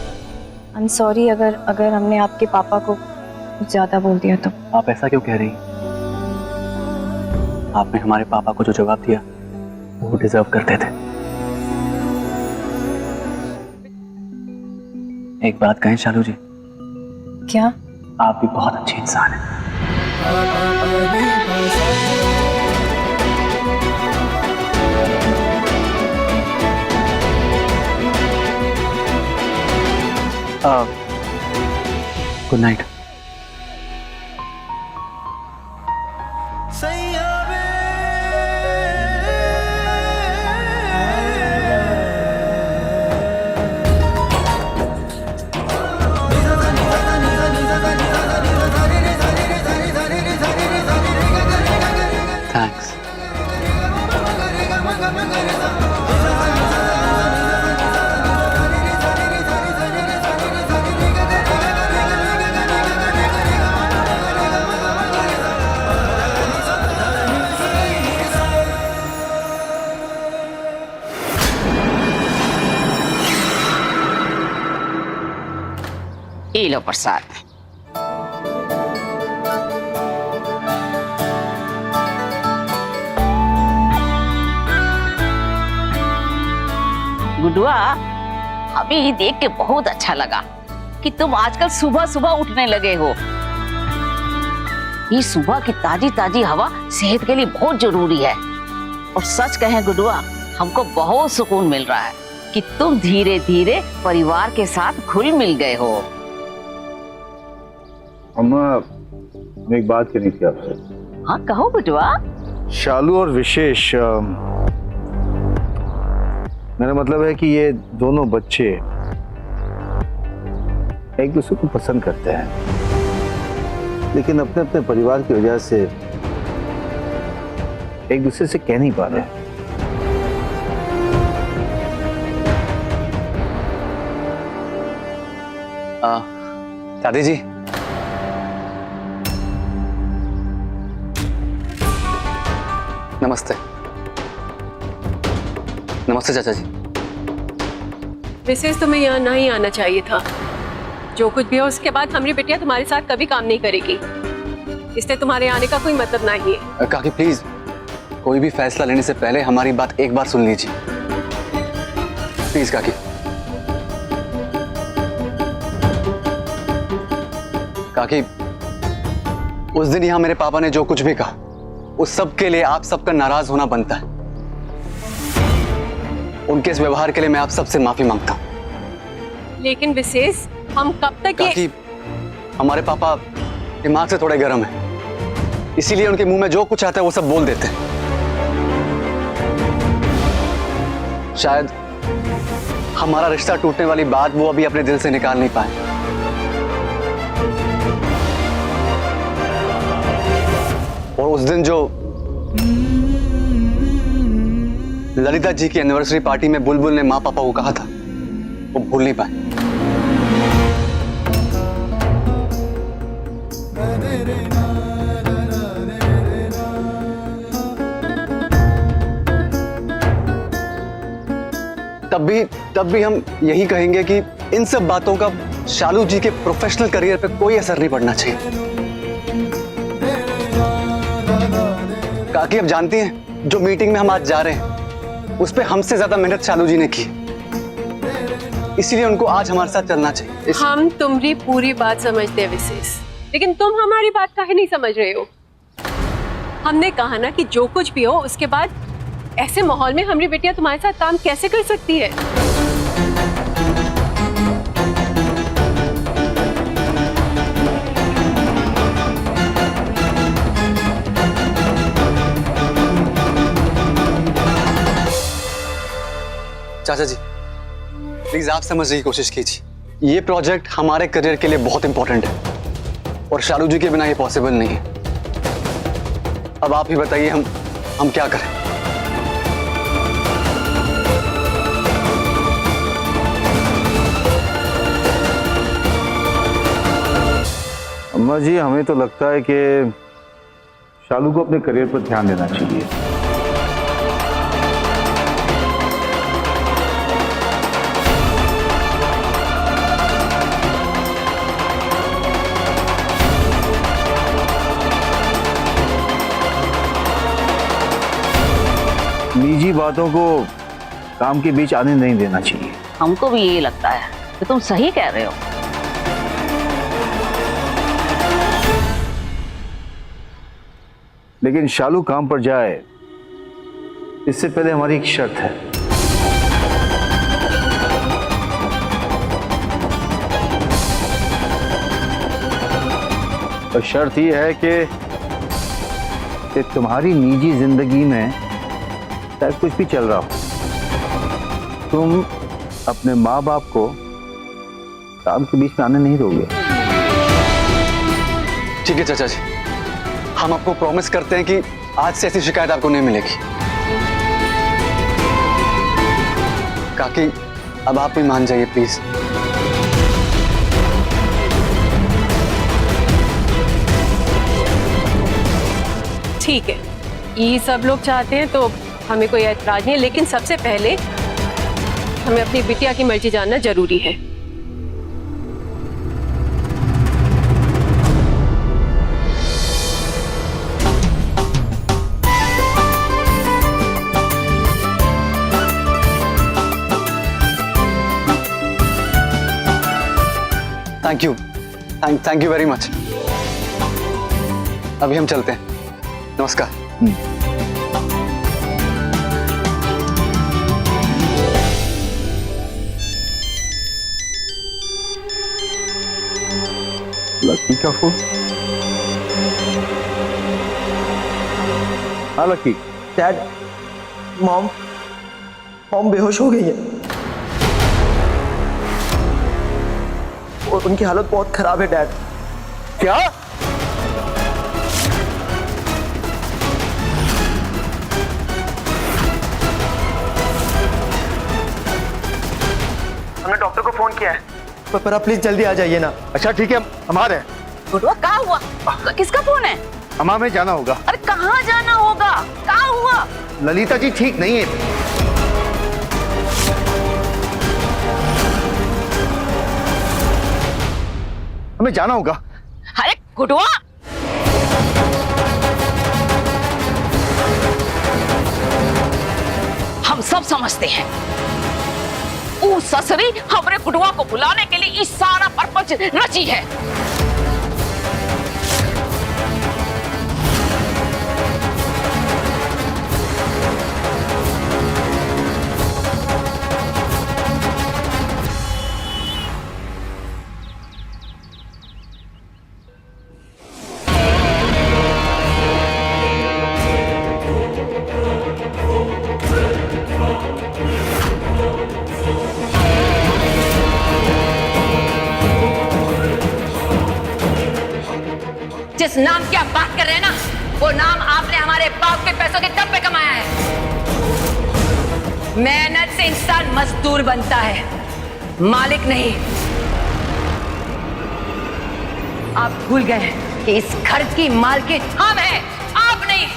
I am sorry अगर हमने आपके पापा को कुछ ज्यादा बोल दिया तो। आप ऐसा क्यों कह रही? आपने हमारे पापा को जो जवाब दिया वो डिजर्व करते थे। एक बात कहें शालू जी? क्या? आप भी बहुत अच्छे इंसान हैं। Good night. थैंक्स। ये लो प्रसाद। गुडुआ, अभी देख के बहुत अच्छा लगा। कि तुम आजकल सुबह सुबह उठने लगे हो। ये सुबह की ताजी ताजी हवा सेहत के लिए बहुत जरूरी है। और सच कहें गुडुआ, हमको बहुत सुकून मिल रहा है कि तुम धीरे धीरे परिवार के साथ घुल मिल गए हो। अम्मा, एक बात करनी थी आपसे। हाँ कहो गुडुआ। शालू और विशेष, मेरा मतलब है कि ये दोनों बच्चे एक दूसरे को पसंद करते हैं, लेकिन अपने अपने परिवार की वजह से एक दूसरे से कह नहीं पा रहे। दादी जी, नमस्ते। नमस्ते चाचा जी। विशेष तुम्हें यहाँ नहीं आना चाहिए था। जो कुछ भी हो उसके बाद हमारी बेटिया तुम्हारे साथ कभी काम नहीं करेगी, इसलिए तुम्हारे आने का कोई मतलब नहीं है। काकी प्लीज, कोई भी फैसला लेने से पहले हमारी बात एक बार सुन लीजिए प्लीज। काकी, काकी, उस दिन यहाँ मेरे पापा ने जो कुछ भी कहा उस सब के लिए आप सबका नाराज होना बनता है। उनके इस व्यवहार के लिए मैं आप सबसे माफी मांगता हूँ। लेकिन विशेष, हम कब तक काकी, हमारे पापा दिमाग से थोड़े गर्म हैं, इसीलिए उनके मुंह में जो कुछ आता है वो सब बोल देते हैं। शायद हमारा रिश्ता टूटने वाली बात वो अभी अपने दिल से निकाल नहीं पाए। और उस दिन जो ललिता जी की एनिवर्सरी पार्टी में बुलबुल ने माँ पापा को कहा था वो भूल नहीं पाए। तब भी हम यही कहेंगे कि इन सब बातों का शालू जी के प्रोफेशनल करियर पे कोई असर नहीं पड़ना चाहिए। काकी, अब जानती हैं जो मीटिंग में हम आज जा रहे हैं उस पे हमसे ज्यादा मेहनत शालू जी ने की, इसीलिए उनको आज हमारे साथ चलना चाहिए। हम तुम्हारी पूरी बात समझते हैं विशेष, लेकिन तुम हमारी बात काहे नहीं समझ रहे हो। हमने कहा ना कि जो कुछ भी हो उसके बाद ऐसे माहौल में हमारी बेटियां तुम्हारे साथ काम कैसे कर सकती है। चाचा जी प्लीज आप समझने की कोशिश कीजिए। ये प्रोजेक्ट हमारे करियर के लिए बहुत इंपॉर्टेंट है और शालू जी के बिना ये पॉसिबल नहीं है। अब आप ही बताइए हम क्या करें। अम्मा जी, हमें तो लगता है कि शालू को अपने करियर पर ध्यान देना चाहिए। निजी बातों को काम के बीच आने नहीं देना चाहिए। हमको भी यही लगता है कि तुम सही कह रहे हो। लेकिन शालू काम पर जाए इससे पहले हमारी एक शर्त है। और शर्त यह है कि तुम्हारी निजी जिंदगी में चाहे कुछ भी चल रहा हो, तुम अपने माँ बाप को काम के बीच में आने नहीं दोगे। ठीक है चाचा जी, हम आपको प्रॉमिस करते हैं कि आज से ऐसी शिकायत आपको नहीं मिलेगी। काकी, अब आप भी मान जाइए प्लीज। ठीक है, ये सब लोग चाहते हैं तो हमें कोई ऐतराज नहीं है, लेकिन सबसे पहले हमें अपनी बिटिया की मर्जी जानना जरूरी है। Thank you very much. अभी हम चलते हैं। नमस्कार। लकी का फोन। हाँ लकी। डैड, मॉम बेहोश हो गई है और उनकी हालत बहुत खराब है डैड। क्या? हमने डॉक्टर को फोन किया है, पर आप प्लीज जल्दी आ जाइए ना। अच्छा ठीक है, हम आ रहे हैं। गुडुआ क्या हुआ? किसका फोन है? अम्मा में जाना होगा। अरे कहाँ जाना होगा? क्या हुआ? ललिता जी ठीक नहीं है। हमें जाना होगा। अरे गुडुआ, हम सब समझते हैं वो ससुरी हमारे गुडुआ को बुलाने के लिए इस सारा पर्पज रची है। जिस नाम की आप बात कर रहे हैं ना, वो नाम आपने हमारे बाप के पैसों के दम पे कमाया है। मेहनत से इंसान मजदूर बनता है, मालिक नहीं। आप भूल गए हैं कि इस घर की मालकिन हम हैं, आप नहीं।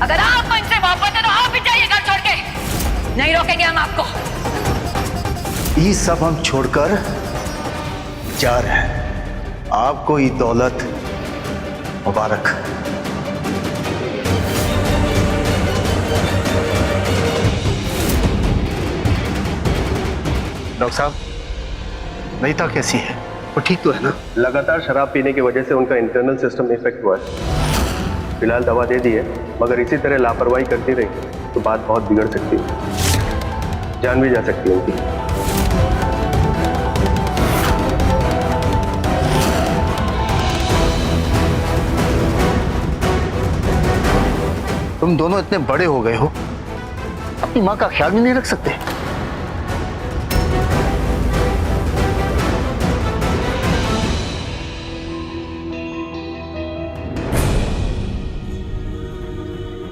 अगर आप इनसे मोहब्बत है तो आप भी जाइए घर छोड़ के, नहीं रोकेंगे हम आपको। ये सब हम छोड़कर जा रहे हैं। आपको ये दौलत मुबारक। डॉक्टर साहब, ललिता कैसी है? वो ठीक तो है ना? लगातार शराब पीने की वजह से उनका इंटरनल सिस्टम इफेक्ट हुआ है। फिलहाल दवा दे दी है, मगर इसी तरह लापरवाही करती रही तो बात बहुत बिगड़ सकती है, जान भी जा सकती है उनकी। तुम दोनों इतने बड़े हो गए हो, अपनी माँ का ख्याल भी नहीं रख सकते?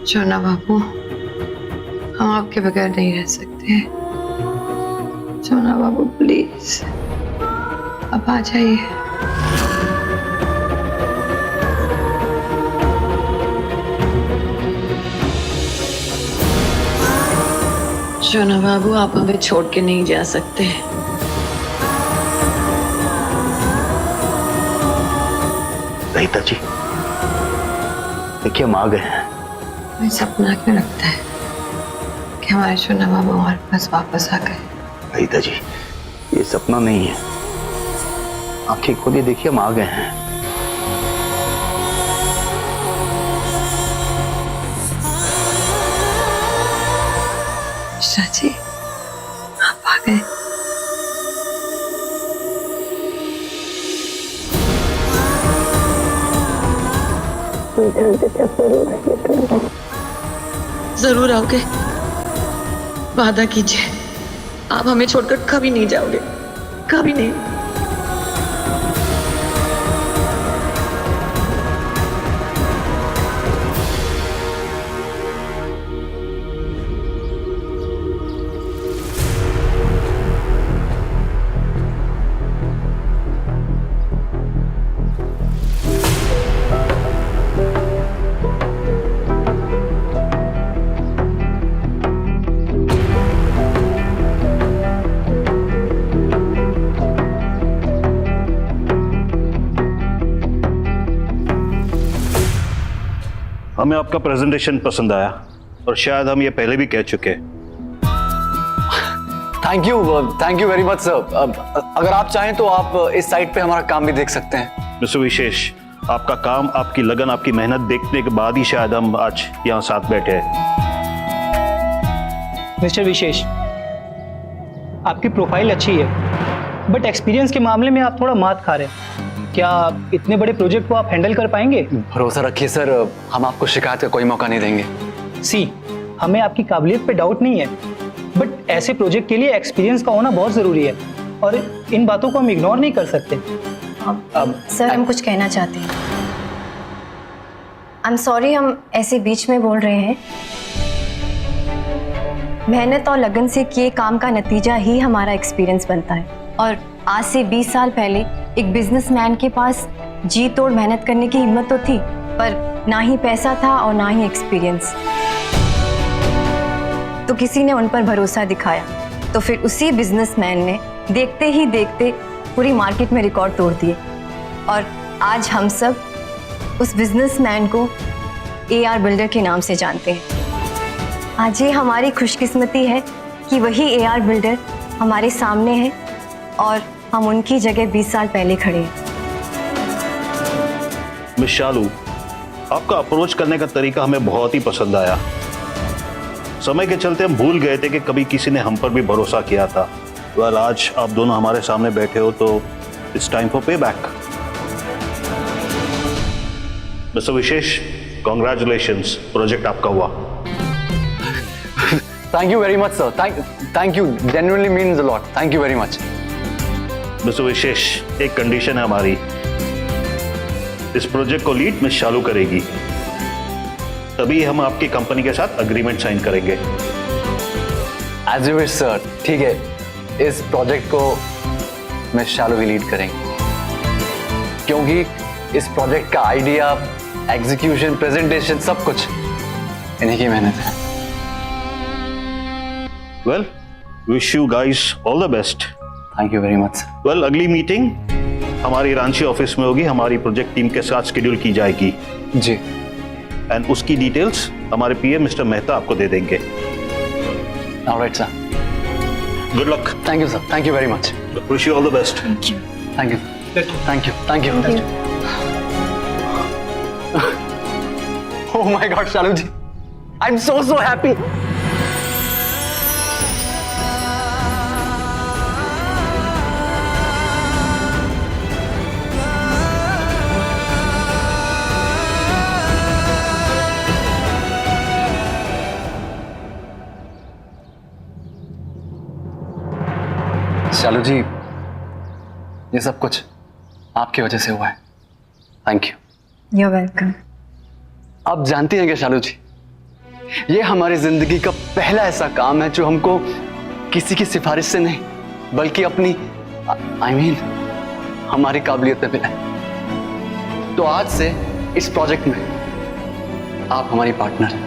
जोना बाबू, हम आपके बगैर नहीं रह सकते। जोना बाबू प्लीज अब आ जाइए। जोना बाबू, आप हमें छोड़ के नहीं जा सकते। ललिता जी, देखिए हम आ गए हैं। मुझे सपना क्यों लगता है कि हमारे जोना बाबू हमारे पास वापस आ गए? ललिता जी, ये सपना नहीं है। आंखें खोलिए, देखिए हम आ गए हैं। चाची, आप आ गए। जरूर आओगे, वादा कीजिए आप हमें छोड़कर कभी नहीं जाओगे, कभी नहीं। हमें आपका प्रेजेंटेशन पसंद आया और शायद हम ये पहले भी कह चुके हैं। Thank you very much sir. अगर आप चाहें तो आप इस साइट पे हमारा काम भी देख सकते हैं। मिस्टर विशेष, आपका काम, आपकी लगन, आपकी मेहनत देखने के बाद ही शायद हम आज यहाँ साथ बैठे हैं। मिस्टर विशेष, आपकी प्रोफाइल अच्छी है, बट एक्सपीरियंस के मामले में आप थोड़ा मात खा रहे हैं। क्या इतने बड़े प्रोजेक्ट को आप हैंडल कर पाएंगे? भरोसा रखिए सर, हम आपको शिकायत का कोई मौका नहीं देंगे। सी, हमें आपकी काबिलियत पे डाउट नहीं है, बट ऐसे प्रोजेक्ट के लिए एक्सपीरियंस का होना बहुत ज़रूरी है और इन बातों को हम इग्नोर नहीं कर सकते। सर, हम कुछ कहना चाहते हैं। आई एम सॉरी, हम ऐसे बीच में बोल रहे हैं। मेहनत और लगन से किए काम का नतीजा ही हमारा एक्सपीरियंस बनता है। और आज से 20 साल पहले एक बिजनेसमैन के पास जी तोड़ मेहनत करने की हिम्मत तो थी, पर ना ही पैसा था और ना ही एक्सपीरियंस। तो किसी ने उन पर भरोसा दिखाया, तो फिर उसी बिजनेसमैन ने देखते ही देखते पूरी मार्केट में रिकॉर्ड तोड़ दिए। और आज हम सब उस बिजनेसमैन को AR बिल्डर के नाम से जानते हैं। आज ये हमारी खुशकिस्मती है कि वही AR बिल्डर हमारे सामने है और हम उनकी जगह 20 साल पहले खड़े हैं। मिस शालू, आपका अप्रोच करने का तरीका हमें बहुत ही पसंद आया। समय के चलते हम भूल गए थे कि कभी किसी ने हम पर भी भरोसा किया था। वेल, आज आप दोनों हमारे सामने बैठे हो तो it's time for pay back. Mister Vishesh, congratulations, project आपका हुआ। Thank you very much sir, thank you, genuinely means a lot, thank you very much. Mister Vishesh, एक कंडीशन है हमारी, इस प्रोजेक्ट को लीड मिस शालू करेगी, तभी हम आपकी कंपनी के साथ अग्रीमेंट साइन करेंगे। एज यू विश सर, ठीक है, इस प्रोजेक्ट को मिस शालू ही लीड करेंगे, क्योंकि इस प्रोजेक्ट का आइडिया, एग्जीक्यूशन, प्रेजेंटेशन सब कुछ इन्हीं की मेहनत है। Well, wish you guys all the best. Thank you very much. Well, अगली मीटिंग हमारी रांची ऑफिस में होगी, हमारी प्रोजेक्ट टीम के साथ शेड्यूल की जाएगी जी, एंड उसकी डिटेल्स हमारे PM मिस्टर मेहता आपको दे देंगे। Alright sir, good luck. Thank you sir, thank you very much. Wish you all the best. Thank you, thank you. Oh my God, Shalu ji, I'm so happy. Shalu ji, ये सब कुछ आपकी वजह से हुआ है। Thank you. You're welcome. आप जानती हैं क्या शालू जी, ये हमारी जिंदगी का पहला ऐसा काम है जो हमको किसी की सिफारिश से नहीं, बल्कि अपनी हमारी काबिलियत पे मिला है। तो आज से इस प्रोजेक्ट में आप हमारी पार्टनर हैं।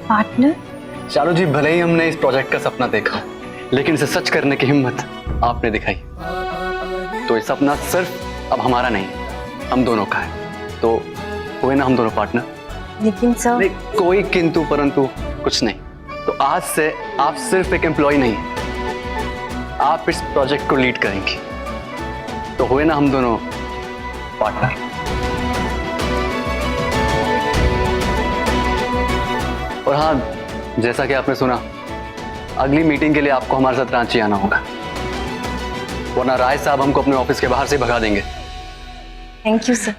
पार्टनर? शालू जी, भले ही हमने इस प्रोजेक्ट का सपना देखा, लेकिन इसे सच करने की हिम्मत आपने दिखाई। तो ये सपना सिर्फ अब हमारा नहीं, हम दोनों का है। तो हुए ना हम दोनों पार्टनर। लेकिन सर, नहीं, कोई किंतु परंतु कुछ नहीं। तो आज से आप सिर्फ एक एम्प्लॉय नहीं, आप इस प्रोजेक्ट को लीड करेंगी। तो हुए ना हम दोनों पार्टनर। और हाँ, जैसा कि आपने सुना, अगली मीटिंग के लिए आपको हमारे साथ रांची आना होगा, वरना राय साहब हमको अपने ऑफिस के बाहर से भगा देंगे। Thank you sir.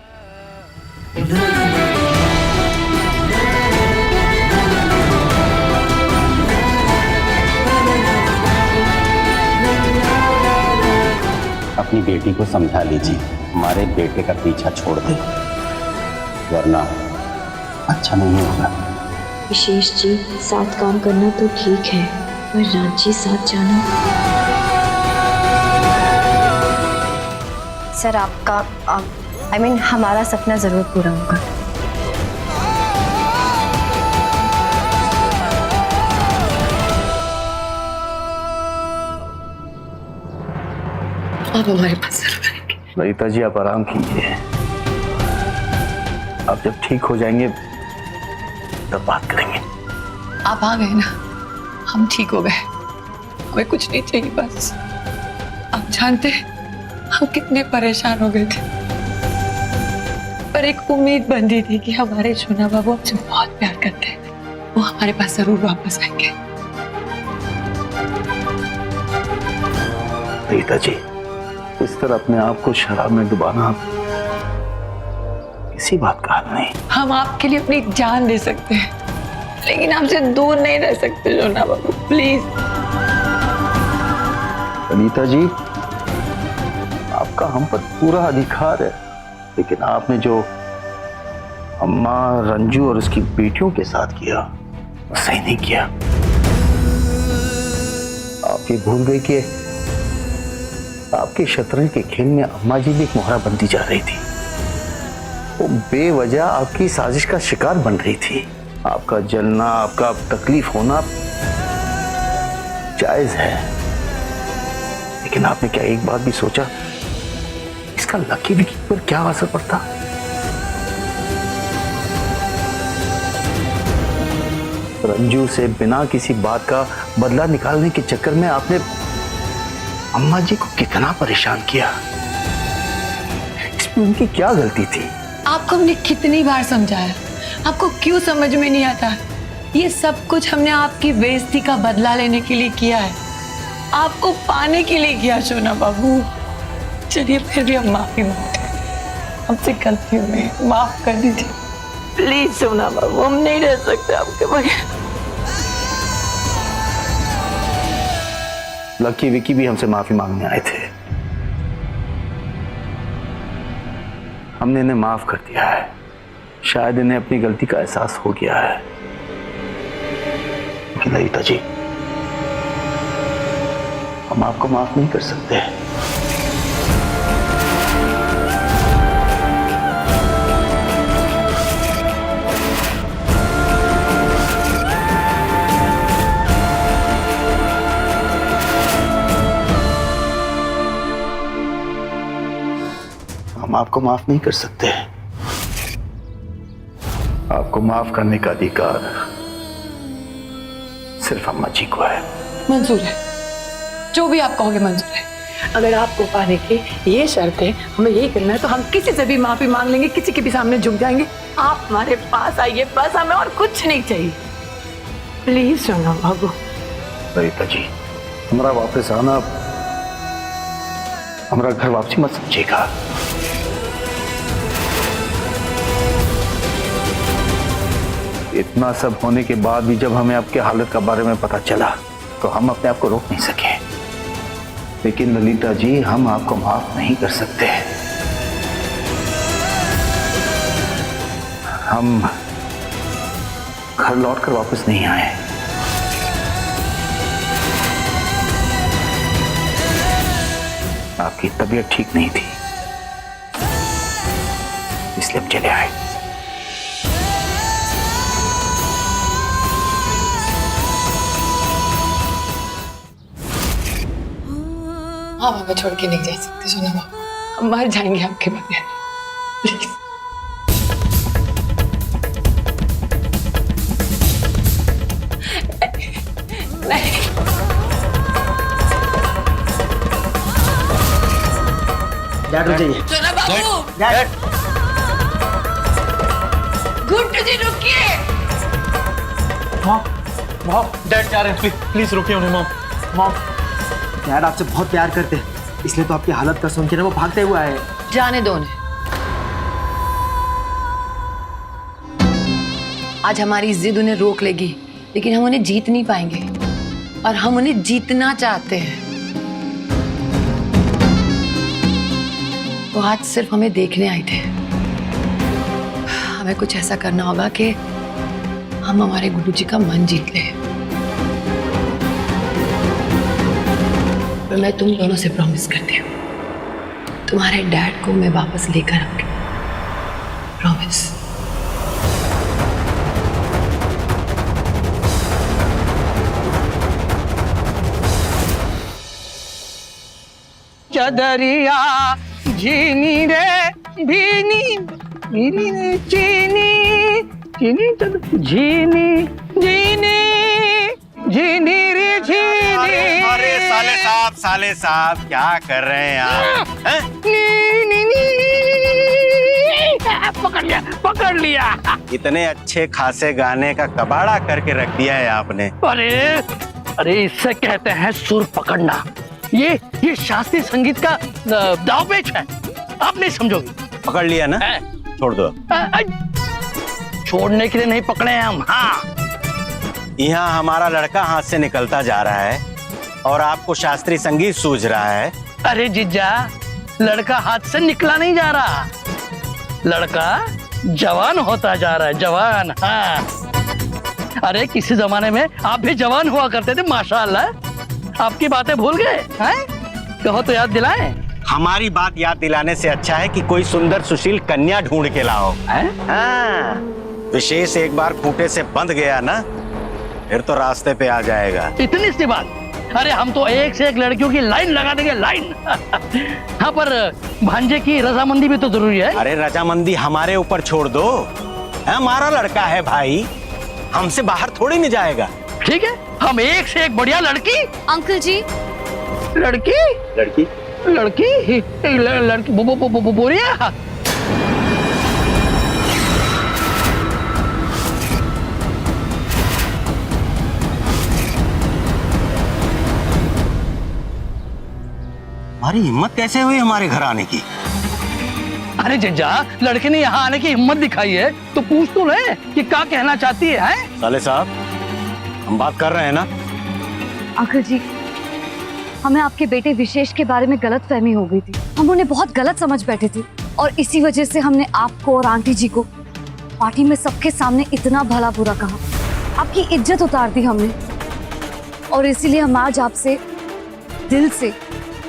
अपनी बेटी को समझा लीजिए, हमारे बेटे का पीछा छोड़ दे, वरना अच्छा नहीं होगा। विशेष जी, साथ काम करना तो ठीक है, पर रांची साथ जाना। सर, आपका हमारा सपना जरूर पूरा होगा। आप हमारे पास जरूर आएंगे। ललिता जी, आप आराम कीजिए, आप जब ठीक हो जाएंगे तब बात करेंगे। आप आ गए ना, हम ठीक हो गए। कोई कुछ नहीं चाहिए बस। आप जानते हम कितने परेशान हो गए थे, पर एक उम्मीद बंधी थी कि हमारे सोना बाबू हमसे बहुत प्यार करते हैं, वो हमारे पास जरूर वापस आएंगे। रीता जी, इस तरह अपने आप को शराब में डुबाना किसी बात का हल नहीं। हम आपके लिए अपनी जान दे सकते हैं, लेकिन आपसे दूर नहीं रह सकते सोना बाबू, प्लीज। रीता जी, आपका हम पर पूरा अधिकार है, लेकिन आपने जो अम्मा, रंजू और उसकी बेटियों के साथ किया वो सही नहीं किया। आप ये भूल गई कि आपके शतरंज के खेल में अम्मा जी भी एक मोहरा बनती जा रही थी। वो बेवजह आपकी साजिश का शिकार बन रही थी। आपका जलना, आपका तकलीफ होना जायज है, लेकिन आपने क्या एक बात भी सोचा इसका लकी विकी पर क्या असर पड़ता? रंजू से बिना किसी बात का बदला निकालने के चक्कर में आपने अम्मा जी को कितना परेशान किया। इसमें उनकी क्या गलती थी? आपको हमने कितनी बार समझाया, आपको क्यों समझ में नहीं आता? ये सब कुछ हमने आपकी बेइज्जती का बदला लेने के लिए किया है, आपको पाने के लिए किया सोना बाबू। चलिए फिर भी हम माफी मांगते हैं, हमसे गलती हुई, माफ कर दीजिए प्लीज सोना बाबू, हम नहीं रह सकते आपके बगैर। लकी विकी भी हमसे माफी मांगने आए थे, हमने इन्हें माफ कर दिया है। शायद इन्हें अपनी गलती का एहसास हो गया है। लेकिन ललिता जी, हम आपको माफ नहीं कर सकते। हम आपको माफ नहीं कर सकते। आपको माफ करने का अधिकार सिर्फ अम्मा जी को है। मंजूर है, जो भी आप कहोगे मंजूर है। अगर आपको पाने की ये शर्त है, हमें यही करना है, तो हम किसी से भी माफी मांग लेंगे, किसी के भी सामने झुक जाएंगे। आप हमारे पास आइए बस, हमें और कुछ नहीं चाहिए। प्लीज सोना बाबू। ललिता जी, हमारा वापस आना हमारा घर वापसी मत समझेगा। इतना सब होने के बाद भी जब हमें आपके हालत का बारे में पता चला तो हम अपने आप को रोक नहीं सके। लेकिन ललिता जी, हम आपको माफ नहीं कर सकते। हम घर लौटकर वापस नहीं आए। आपकी तबीयत ठीक नहीं थी, इसलिए हम चले आए। आप हमें छोड़ के नहीं जा सकते सोना बाबू, हम मर जाएंगे आपके बगैर, प्लीज। नहीं, डैड रुक जाइए। सोना बाबू, डैड, गुड्डू जी रुकिए। मॉम, डैड जा रहे हैं, प्लीज रुकिए उन्हें। मॉम, डैड आपसे बहुत प्यार करते हैं, इसलिए तो आपकी हालत का सुन के ना वो भागते हुए आए। जाने दो उन्हें। आज हमारी जिद उन्हें रोक लेगी, लेकिन हम उन्हें जीत नहीं पाएंगे, और हम उन्हें जीतना चाहते हैं। वो आज सिर्फ हमें देखने आए थे। हमें कुछ ऐसा करना होगा कि हम हमारे गुड्डू जी का मन जीत लें। मैं तुम दोनों से प्रॉमिस करती हूँ, तुम्हारे डैड को मैं वापस लेकर आऊंगी, प्रॉमिस। चदरिया झीनी रे भीनी, भीनी रे चीनी, चीनी झीनी, झीनी, झीनी रे झीनी। साले साहब क्या कर रहे हैं आप? पकड़ लिया। इतने अच्छे खासे गाने का कबाड़ा करके रख दिया है आपने। अरे इससे कहते हैं सुर पकड़ना। ये शास्त्रीय संगीत का दावपेच है, आप नहीं समझोगे। पकड़ लिया ना, छोड़ दो। छोड़ने के लिए नहीं पकड़े हैं हम। हाँ, यहाँ हमारा लड़का हाथ से निकलता जा रहा है और आपको शास्त्रीय संगीत सूझ रहा है। अरे जीजा, लड़का हाथ से निकला नहीं जा रहा, लड़का जवान होता जा रहा है, जवान। हाँ, अरे किसी जमाने में आप भी जवान हुआ करते थे, माशाअल्लाह। आपकी बातें भूल गए हैं? कहो तो याद दिलाएं। हमारी बात याद दिलाने से अच्छा है कि कोई सुंदर सुशील कन्या ढूंढ के लाओ। हाँ, विशेष एक बार खूंटे से बंध गया ना, फिर तो रास्ते पे आ जाएगा। इतनी सी बात? अरे हम तो एक से एक लड़कियों की लाइन लगा देंगे, लाइन। हाँ, पर भांजे की रजामंदी भी तो जरूरी है। अरे रजामंदी हमारे ऊपर छोड़ दो, हमारा लड़का है भाई, हमसे बाहर थोड़ी नहीं जाएगा। ठीक है, हम एक से एक बढ़िया लड़की। अंकल जी, लड़की लड़की लड़की लड़की बोरिया। हमारी हिम्मत कैसे हुई हमारे घर आने की? अरे जज्जा, लड़के ने यहाँ आने की हिम्मत दिखाई है तो पूछ तो ले कि क्या कहना चाहती है? साले साहब, हम बात कर रहे हैं ना। अंकल जी, हमें आपके बेटे विशेष के बारे में गलत फहमी हो गई थी, हम उन्हें बहुत गलत समझ बैठे थे और इसी वजह से हमने आपको और आंटी जी को पार्टी में सबके सामने इतना भला बुरा कहा, आपकी इज्जत उतार दी हमने। और इसीलिए हम आज आपसे दिल से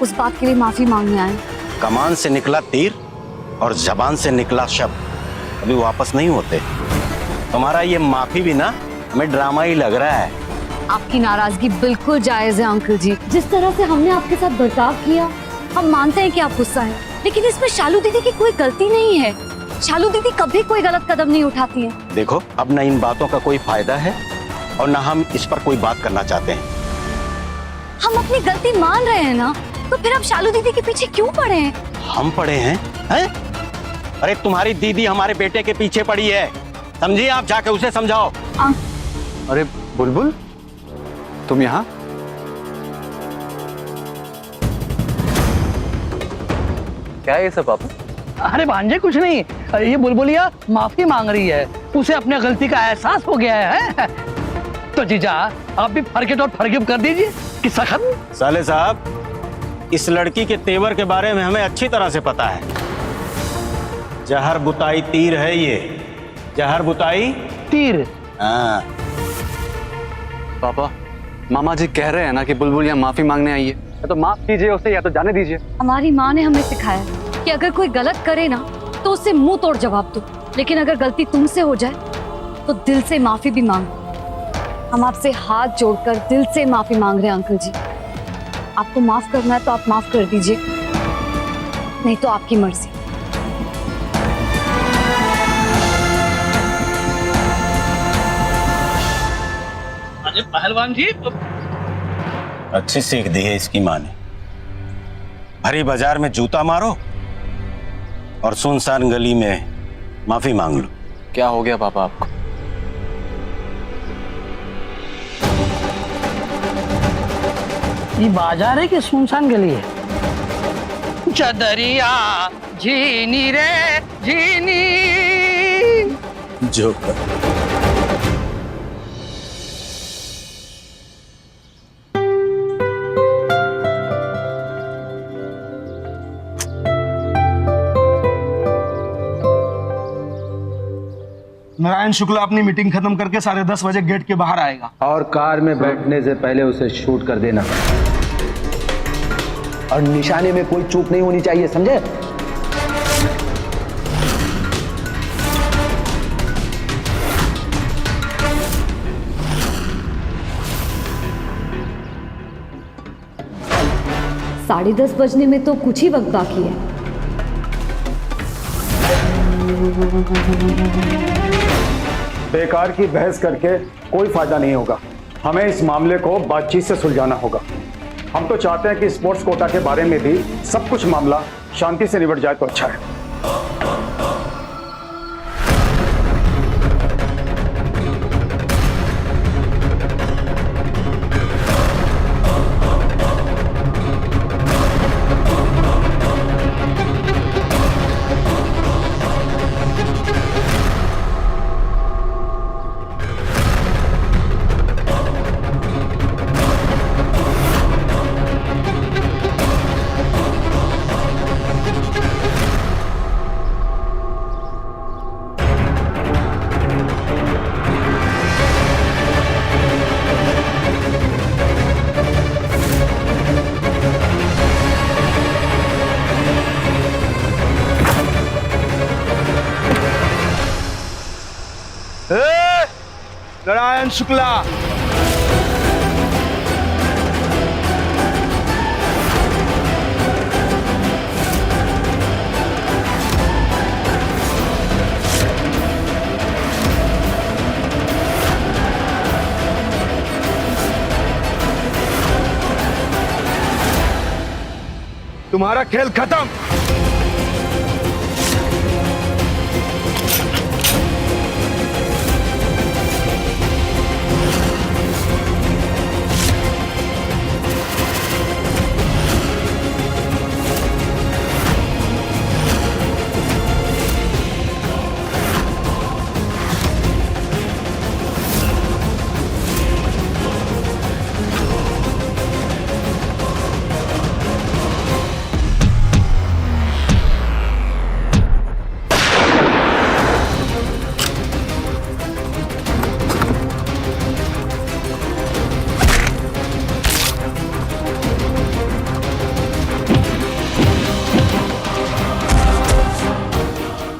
उस बात के लिए माफी मांगने आए। कमान से निकला तीर और जबान से निकला शब्द अभी वापस नहीं होते। तुम्हारा ये माफी भी ना हमें ड्रामा ही लग रहा है। आपकी नाराजगी बिल्कुल जायज है अंकल जी। जिस तरह से हमने आपके साथ बर्ताव किया, हम मानते हैं कि आप गुस्सा हैं, लेकिन इसमें शालू दीदी की कोई गलती नहीं है। शालू दीदी कभी कोई गलत कदम नहीं उठाती है। देखो, अब न इन बातों का कोई फायदा है और न हम इस पर कोई बात करना चाहते हैं। हम अपनी गलती मान रहे हैं ना, तो फिर आप शालू दीदी के पीछे क्यों पड़े हैं? हम पड़े हैं? अरे तुम्हारी दीदी हमारे बेटे के पीछे पड़ी है, समझिए, आप जाके उसे समझाओ। अरे बुलबुल, तुम यहाँ? क्या है ये सब पापा? अरे भांजे कुछ नहीं, ये बुलबुलिया माफी मांग रही है, उसे अपने गलती का एहसास हो गया है। तो जीजा, आप भी फॉरगिव और फॉरगिव कर दीजिए, किस्सा खत्म। साले साहब, इस लड़की के तेवर के बारे में हमें अच्छी तरह से पता है। जहर बुताई तीर है ये, जहर बुताई तीर। हाँ। पापा, मामा जी कह रहे हैं ना कि बुलबुल यहाँ माफी मांगने आई है, या तो माफ कीजिए उसे या तो जाने दीजिए। हमारी माँ ने हमें सिखाया कि अगर कोई गलत करे ना तो उससे मुंह तोड़ जवाब दो, लेकिन अगर गलती तुमसे हो जाए तो दिल से माफी भी मांगो। हम आपसे हाथ जोड़कर दिल से माफी मांग रहे हैं अंकल जी। आपको माफ करना है तो आप माफ कर दीजिए, नहीं तो आपकी मर्जी। अरे पहलवान जी, अच्छी सीख दी है इसकी माँ ने। भरी बाजार में जूता मारो और सुनसान गली में माफी मांग लो। क्या हो गया पापा आपको? ये बाजार है कि सुनसान गली है? चदरिया झीनी रे झीनी। जो कर। नारायण शुक्ला अपनी मीटिंग खत्म करके 10:30 बजे गेट के बाहर आएगा। और कार में बैठने से पहले उसे शूट कर देना और निशाने में कोई चूक नहीं होनी चाहिए, समझे? साढ़े 10 बजने में तो कुछ ही वक्त बाकी है। बेकार की बहस करके कोई फायदा नहीं होगा, हमें इस मामले को बातचीत से सुलझाना होगा। हम तो चाहते हैं कि स्पोर्ट्स कोटा के बारे में भी सब कुछ मामला शांति से निपट जाए तो अच्छा है। नारायण शुक्ला, तुम्हारा खेल खत्म।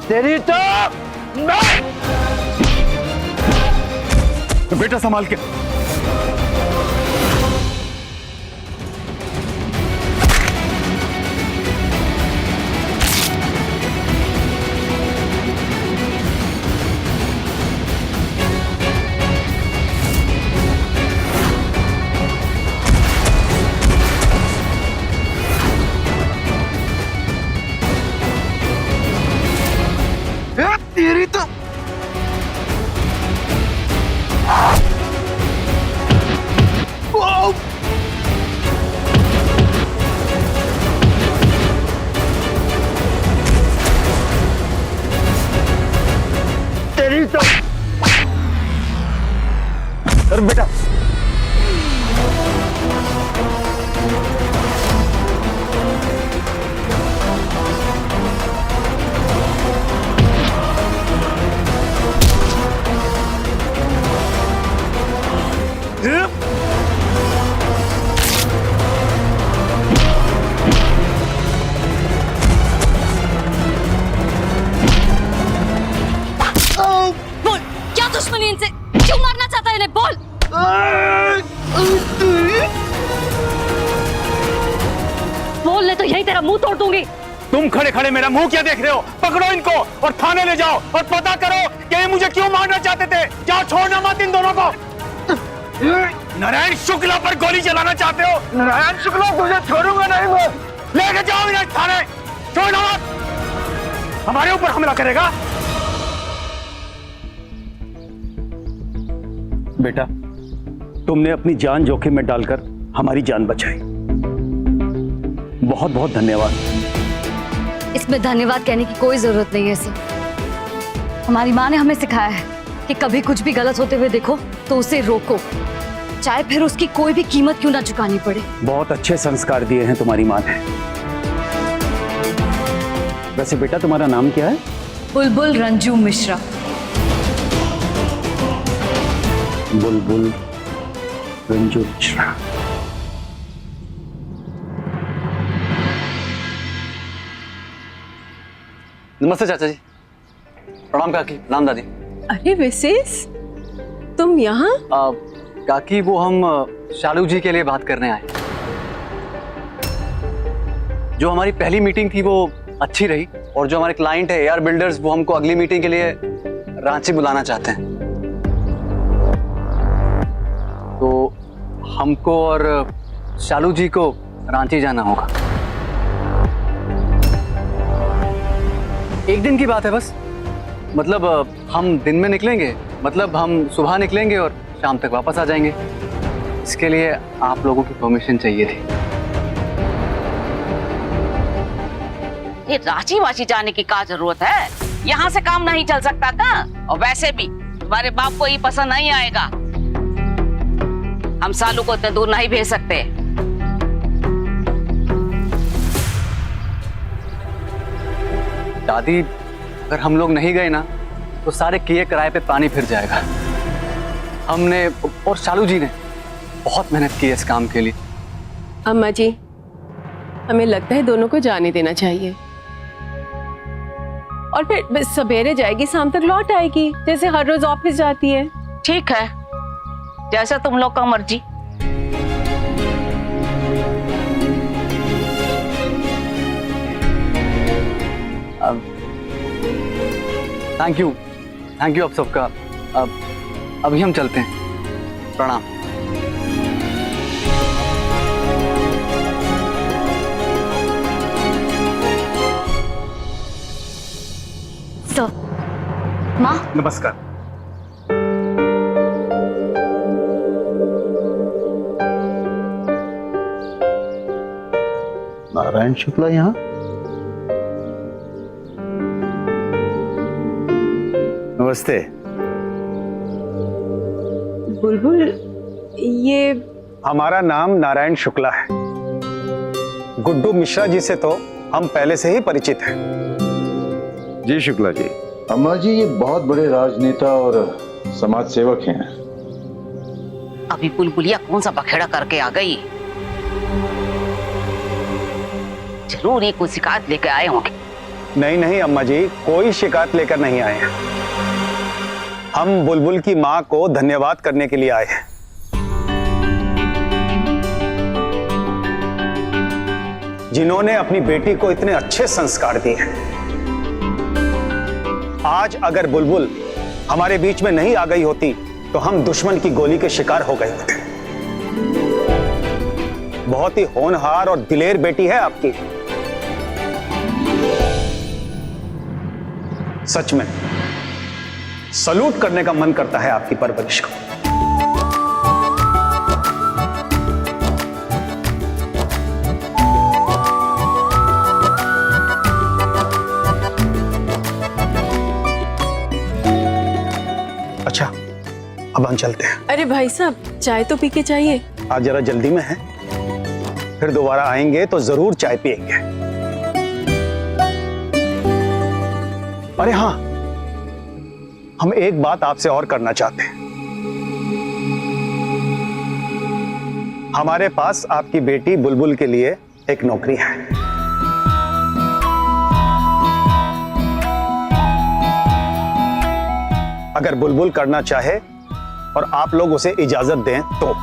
तेरी तो बेटा संभाल के। तेरी तो तेरी तो अरे बेटा बोल, क्या दुश्मनी इनसे? क्यों मारना चाहता है इन्हें? बोल। बोल ले तो यही तेरा मुंह तोड़ दूंगी। तुम खड़े खड़े मेरा मुंह क्या देख रहे हो? पकड़ो इनको और थाने ले जाओ और पता करो कि ये मुझे क्यों मारना चाहते थे। जाओ, छोड़ना मत इन दोनों को। नारायण शुक्ला पर गोली चलाना चाहते हो? नारायण शुक्ला तुझे छोड़ूंगा नहीं मैं। लेके जाओ इन्हें थाने, छोड़ना मत। हमारे ऊपर हमला करेगा। बेटा, तुमने अपनी जान जोखिम में डालकर हमारी जान बचाई, बहुत बहुत धन्यवाद। इसमें धन्यवाद कहने की कोई जरूरत नहीं है सर। हमारी माँ ने हमें सिखाया है कि कभी कुछ भी गलत होते हुए देखो तो उसे रोको, चाहे फिर उसकी कोई भी कीमत क्यों ना चुकानी पड़े। बहुत अच्छे संस्कार दिए हैं तुम्हारी माँ ने। वैसे बेटा तुम्हारा नाम क्या है? बुलबुल रंजू मिश्रा। बुलबुल रंजू मिश्रा। नमस्ते चाचा जी। प्रणाम काकी, प्रणाम दादी। अरे विशेष, तुम यहाँ? काकी वो हम शालू जी के लिए बात करने आए। जो हमारी पहली मीटिंग थी वो अच्छी रही और जो हमारे क्लाइंट है एआर बिल्डर्स वो हमको अगली मीटिंग के लिए रांची बुलाना चाहते हैं। तो हमको और शालू जी को रांची जाना होगा। एक दिन की बात है बस। मतलब हम दिन में निकलेंगे, मतलब हम सुबह निकलेंगे और शाम तक वापस आ जाएंगे। इसके लिए आप लोगों की परमिशन चाहिए थी। ये रांची वाची जाने की क्या जरूरत है? यहाँ से काम नहीं चल सकता का? और वैसे भी तुम्हारे बाप को ये पसंद नहीं आएगा। हम सालू को इतने दूर नहीं भेज सकते। दादी, अगर हम लोग नहीं गए ना तो सारे किए किराए पे पानी फिर जाएगा। हमने और शालू जी ने बहुत मेहनत की है इस काम के लिए। अम्मा जी, हमें लगता है दोनों को जाने देना चाहिए। और फिर सवेरे जाएगी, शाम तक लौट आएगी, जैसे हर रोज ऑफिस जाती है। ठीक है, जैसा तुम लोग का मर्जी। थैंक यू आप सबका। अब अभी हम चलते हैं। प्रणाम। सर, माँ। नमस्कार। नारायण शुक्ला यहाँ? नमस्ते। बुलबुल, ये हमारा नाम नारायण शुक्ला है। गुड्डू मिश्रा जी से तो हम पहले से ही परिचित हैं। जी शुक्ला जी। अम्मा जी, ये बहुत बड़े राजनेता और समाज सेवक हैं। अभी बुलबुलिया कौन सा बखेड़ा करके आ गई? जरूर ये कोई शिकायत लेके आए होंगे। नहीं नहीं अम्मा जी, कोई शिकायत लेकर नहीं आए हैं। हम बुलबुल की माँ को धन्यवाद करने के लिए आए हैं। जिन्होंने अपनी बेटी को इतने अच्छे संस्कार दिए हैं। आज अगर बुलबुल हमारे बीच में नहीं आ गई होती तो हम दुश्मन की गोली के शिकार हो गए होते। बहुत ही होनहार और दिलेर बेटी है आपकी। सच में सलूट करने का मन करता है आपकी परवरिश को। अच्छा, अब हम चलते हैं। अरे भाई साहब, चाय तो पी के चाहिए। आज जरा जल्दी में है, फिर दोबारा आएंगे तो जरूर चाय पिएंगे। अरे हाँ, हम एक बात आपसे और करना चाहते हैं। हमारे पास आपकी बेटी बुलबुल के लिए एक नौकरी है। अगर बुलबुल करना चाहे और आप लोग उसे इजाजत दें तो।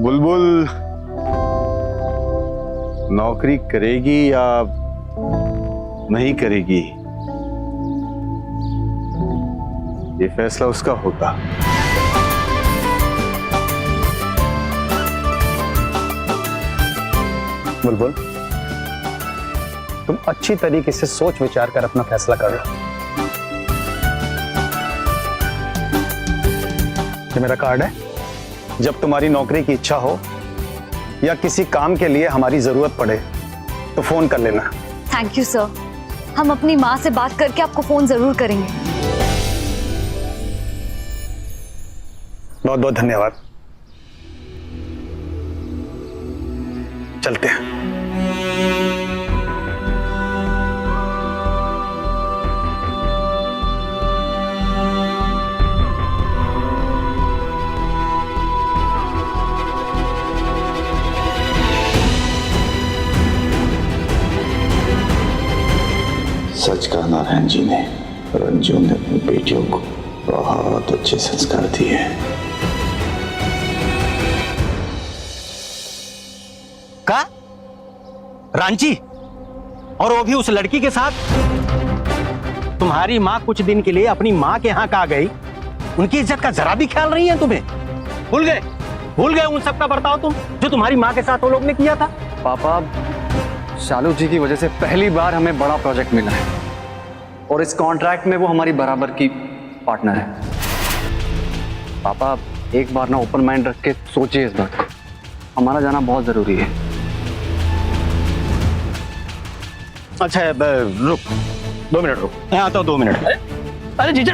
बुलबुल नौकरी करेगी या नहीं करेगी, ये फैसला उसका होगा। बुलबुल, तुम अच्छी तरीके से सोच विचार कर अपना फैसला कर लो। ये मेरा कार्ड है। जब तुम्हारी नौकरी की इच्छा हो या किसी काम के लिए हमारी जरूरत पड़े तो फोन कर लेना। थैंक यू सर, हम अपनी माँ से बात करके आपको फोन जरूर करेंगे। बहुत बहुत धन्यवाद। चलते हैं। सच कहा नारायण जी ने, रंजू ने अपनी बेटियों को बहुत अच्छे संस्कार दिए हैं। का रांची, और वो भी उस लड़की के साथ? तुम्हारी माँ कुछ दिन के लिए अपनी माँ के यहाँ कहाँ गई, उनकी इज्जत का जरा भी ख्याल नहीं है तुम्हें? भूल गए उन सब का बर्ताव तुम, जो तुम्हारी माँ के साथ वो लोग ने किया था? पापा, शालू जी की वजह से पहली बार हमें बड़ा प्रोजेक्ट मिला है और इस कॉन्ट्रैक्ट में वो हमारी बराबर की पार्टनर है। पापा, एक बार ना ओपन माइंड रख के सोचिए इस बात को। हमारा जाना बहुत जरूरी है। अच्छा रुक, 2 मिनट रुक, मैं आता हूँ 2 मिनट। अरे जीजा,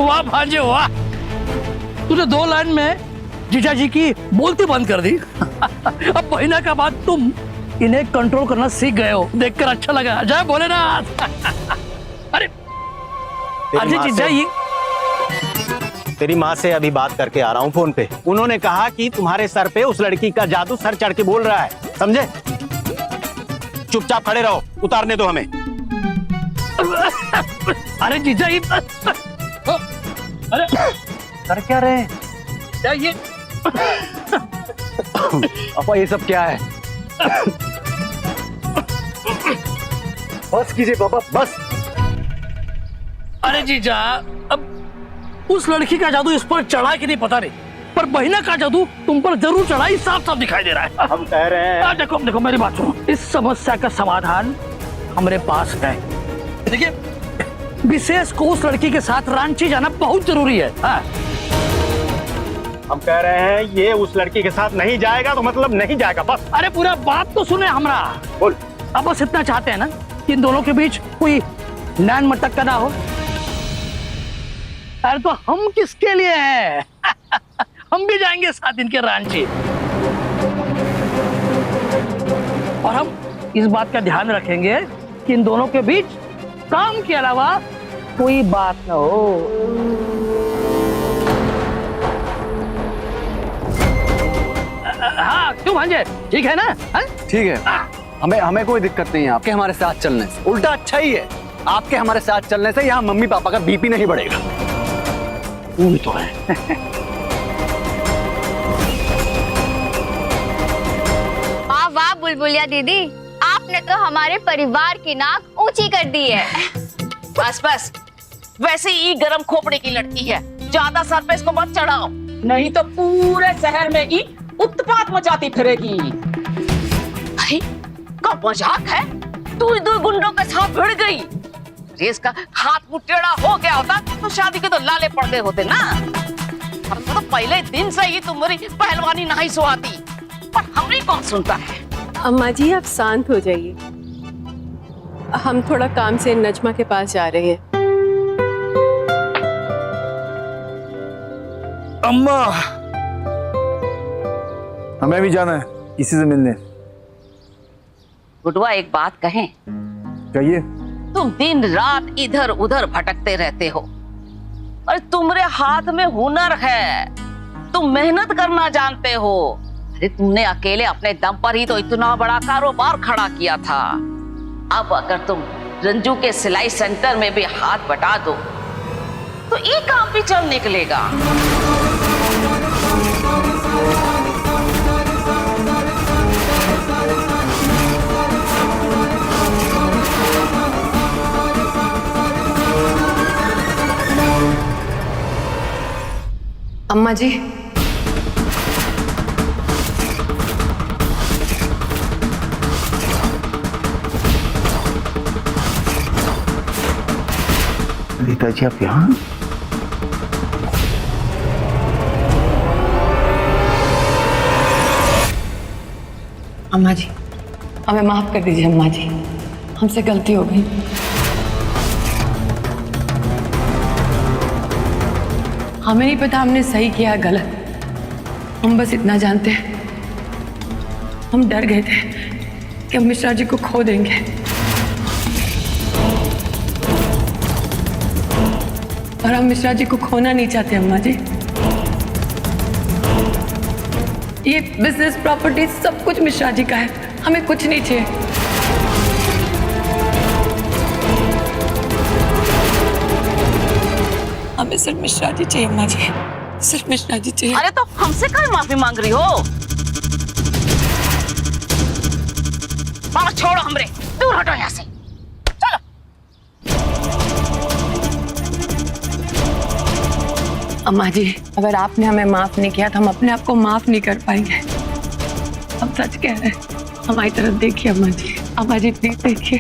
वाह भांजे वाह, तूने 2 लाइन में जीजा जी की बोलती बंद कर दी। अब महीना का बाद तुम इन्हें कंट्रोल करना सीख गए हो, देखकर अच्छा लगा। जय भोलेनाथ। अरे अजय जीजा ये तेरी माँ से अभी बात करके आ रहा हूँ फोन पे। उन्होंने कहा कि तुम्हारे सर पे उस लड़की का जादू सर चढ़ के बोल रहा है, समझे? चुपचाप खड़े रहो, उतारने दो हमें। अरे जीजा ये अरे कर क्या रहे हैं? क्या ये पापा, ये सब क्या है? बस कीजिए पापा, बस। अरे जीजा, अब उस लड़की का जादू इस पर चढ़ा कि नहीं पता नहीं, पर बहिना का जादू तुम पर जरूर चढ़ा, ही साफ साफ दिखाई दे रहा है। हम कह रहे हैं देखो मेरी बात सुनो, इस समस्या का समाधान हमारे पास है। देखिए, विशेष को उस लड़की के साथ रांची जाना बहुत जरूरी है। हाँ। हम कह रहे हैं ये उस लड़की के साथ नहीं जाएगा तो मतलब नहीं जाएगा, बस। अरे पूरा बात तो सुने हमरा। बोल। अब बस इतना चाहते हैं ना कि इन दोनों के बीच कोई नैन मटक्का ना हो। अरे तो हम किसके लिए हैं? हम भी जाएंगे साथ इनके रांची, और हम इस बात का ध्यान रखेंगे कि इन दोनों के बीच काम के अलावा कोई बात ना हो। हाँ क्यों भांजे, ठीक है ना? ठीक है, हमें कोई दिक्कत नहीं है आपके हमारे साथ चलने से। उल्टा अच्छा ही है, आपके हमारे साथ चलने से यहाँ मम्मी पापा का बीपी नहीं बढ़ेगा। वो तो है। वाह वाह बुलबुलिया दीदी, आपने तो हमारे परिवार की नाक ऊंची कर दी है। बस बस, वैसे ही गरम खोपड़े की लड़की है, ज्यादा सर पे इसको मत चढ़ाओ, नहीं तो पूरे शहर में ही उत्पात मचाती फिरेगी। भाई का मजाक है? दो गुंडों के साथ भिड़ गई। अरे इसका हाथ मुंह टेढ़ा हो गया होता तो शादी के तो लाले पड़ते होते ना। और तो पहले दिन से ही तुम्हारी पहलवानी नहीं सुहाती, पर हमें कौन सुनता है? अम्मा जी, आप शांत हो जाइए। हम थोड़ा काम से नजमा के पास जा रहे हैं। अम्मा, हमें भी जाना है किसी से मिलने। गुडवा, एक बात कहें? कहिए। तुम दिन रात इधर उधर भटकते रहते हो, और तुम्हारे हाथ में हुनर है, तुम मेहनत करना जानते हो। अरे तुमने अकेले अपने दम पर ही तो इतना बड़ा कारोबार खड़ा किया था। अब अगर तुम रंजू के सिलाई सेंटर में भी हाथ बटा दो तो ये काम भी चल निकलेगा। अम्मा जी, रीता जी, आप यहाँ? अम्मा जी, हमें माफ कर दीजिए। अम्मा जी, हमसे गलती हो गई। हमें नहीं पता हमने सही किया है गलत, हम बस इतना जानते हैं, हम डर गए थे कि हम मिश्रा जी को खो देंगे, और हम मिश्रा जी को खोना नहीं चाहते। अम्मा जी, ये बिजनेस, प्रॉपर्टी, सब कुछ मिश्रा जी का है, हमें कुछ नहीं चाहिए। हमें सिर्फ मिश्रा जी चाहिए। अम्मा जी, सिर्फ मिश्रा जी चाहिए। अरे तो हमसे क्या माफी मांग रही हो? मामा छोड़ो, हमरे दूर हटो यहाँ से, चलो। अम्मा जी, अगर आपने हमें माफ नहीं किया तो हम अपने आप को माफ नहीं कर पाएंगे। हम सच कह रहे हैं, हमारी तरफ देखिए अम्मा जी। अम्मा जी प्लीज देखिए।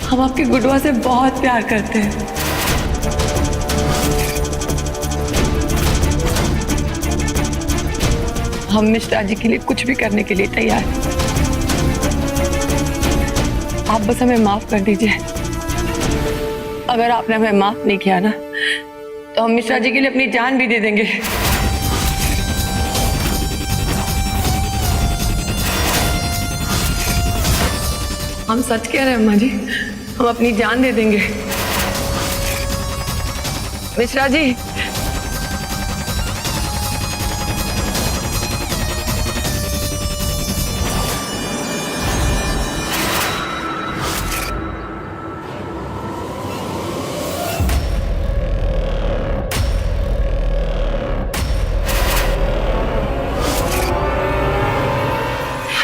हम आपकी गुडवा से बहुत प्यार करते हैं। हम मिश्रा जी के लिए कुछ भी करने के लिए तैयार हैं। आप बस हमें माफ कर दीजिए। अगर आपने हमें माफ नहीं किया ना तो हम मिश्रा जी के लिए अपनी जान भी दे देंगे। हम सच कह रहे हैं अम्मा जी, हम अपनी जान दे देंगे। मिश्रा जी,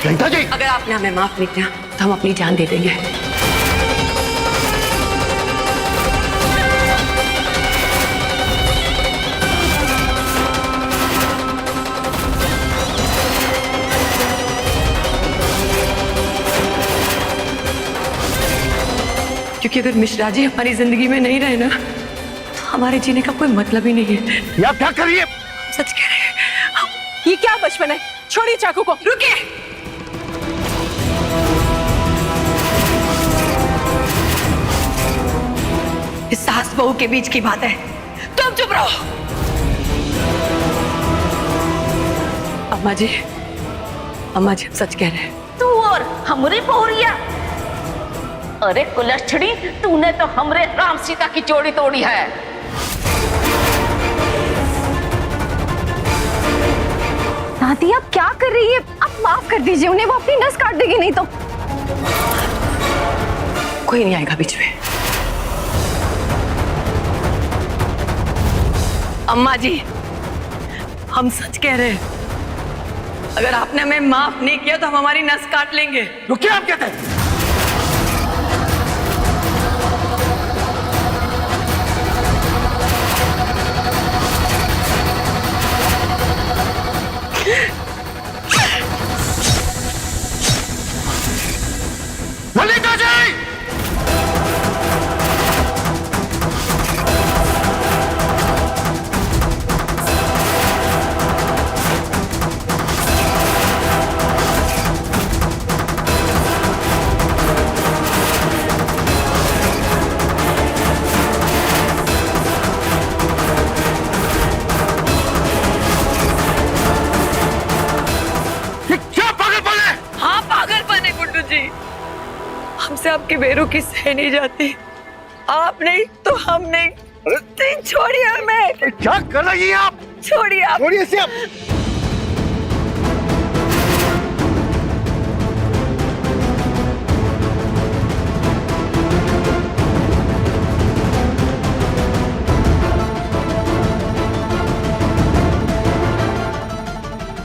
ललिता जी, अगर आपने हमें माफ नहीं किया तो हम अपनी जान दे देंगे। क्योंकि अगर मिश्रा जी हमारी जिंदगी में नहीं रहे ना तो हमारे जीने का कोई मतलब ही नहीं है। या क्या करिए? सच कह रहे हैं। ये क्या बचपन है? छोड़िए चाकू को। रुकिए। इस सास बहू के बीच की बात है, तुम चुप रहो। अम्मा जी, हम सच कह रहे हैं। तू और हमरी बहुरिया, अरे कुलच्छड़ी, तूने तो हमरे राम सीता की जोड़ी तोड़ी है। दादी आप क्या कर रही है? आप माफ कर दीजिए उन्हें, वो अपनी नस काट देगी नहीं तो। कोई नहीं आएगा बीच में। अम्मा जी, हम सच कह रहे हैं। अगर आपने हमें माफ नहीं किया तो हम हमारी नस काट लेंगे। रुकिए, आप कहते हैं? ललिता जी! हमसे आपकी बेरुखी सह नहीं जाती। आप नहीं तो हम नहीं। छोड़िए हमें। क्या कर रही हैं आप? छोड़िए आप। छोड़िए इसे आप।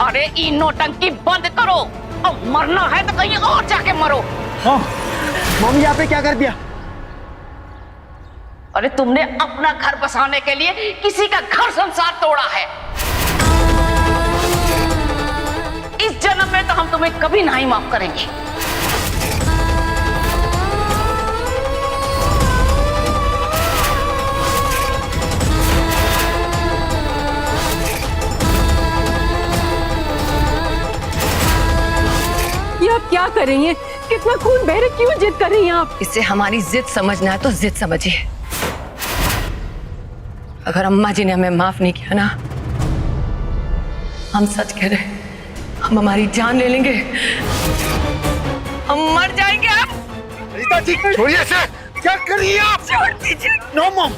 अरे ई नौटंकी बंद करो। अब मरना है तो कहीं और जाके मरो। मम्मी यहाँ पे क्या कर दिया? अरे तुमने अपना घर बसाने के लिए किसी का घर संसार तोड़ा है। इस जन्म में तो हम तुम्हें कभी नहीं माफ करेंगे। ये आप क्या कर रही हैं? कितना खून बह रहा है, क्यों जिद कर रही हैं आप? इसे हमारी जिद समझना है तो जिद समझिए। अगर अम्मा जी ने हमें माफ नहीं किया ना, हम सच कह रहे हैं, हम हमारी जान ले लेंगे। हम मर जाएंगे। आप ललिता जी, छोड़िए इसे। क्या कर रही हैं आप? छोड़ दीजिए। No mom.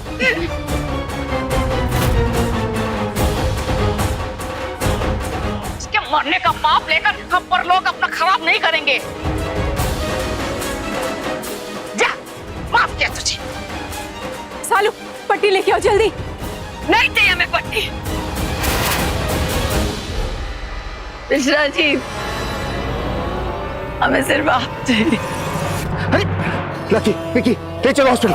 इसके मरने का पाप लेकर हम पर लोग अपना खराब नहीं करेंगे। जा, माफ किया तुझे। सालू, पट्टी लेके आओ जल्दी। नहीं चाहिए हमें पट्टी। मिश्रा जी, हमें सिर्फ आप चाहिए। लकी, विकी, ले चलो हॉस्पिटल।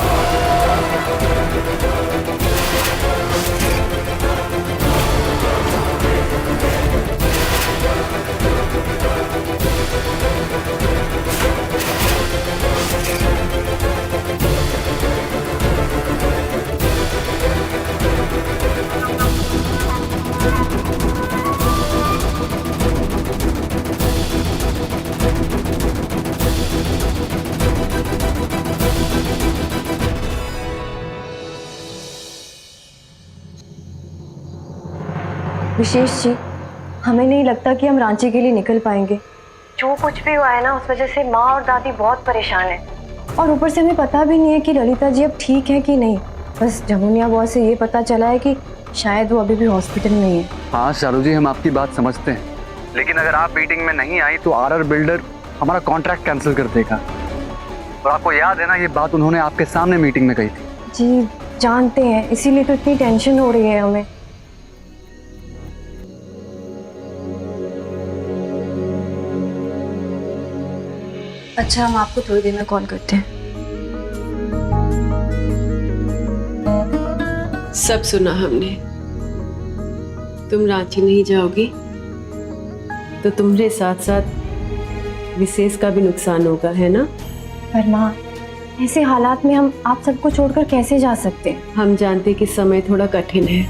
विशेष जी, हमें नहीं लगता कि हम रांची के लिए निकल पाएंगे। जो कुछ भी हुआ है ना, उस वजह से माँ और दादी बहुत परेशान हैं। और ऊपर से हमें पता भी नहीं है कि ललिता जी अब ठीक है कि नहीं। बस जमुनिया बुआ से ये पता चला है कि शायद वो अभी भी हॉस्पिटल में ही है। हाँ शालू जी, हम आपकी बात समझते हैं, लेकिन अगर आप मीटिंग में नहीं आई तो आरआर बिल्डर हमारा कॉन्ट्रैक्ट कैंसिल कर देगा। और आपको याद है ना, ये बात उन्होंने आपके सामने मीटिंग में कही थी। जी जानते हैं, इसीलिए तो इतनी टेंशन हो रही है हमें। अच्छा, हम आपको थोड़ी देर में कॉल करते हैं। सब सुना हमने। तुम रांची नहीं जाओगी तो तुम्हारे साथ साथ विशेष का भी नुकसान होगा, है ना? पर माँ, ऐसे हालात में हम आप सबको छोड़कर कैसे जा सकते हैं? हम जानते कि समय थोड़ा कठिन है,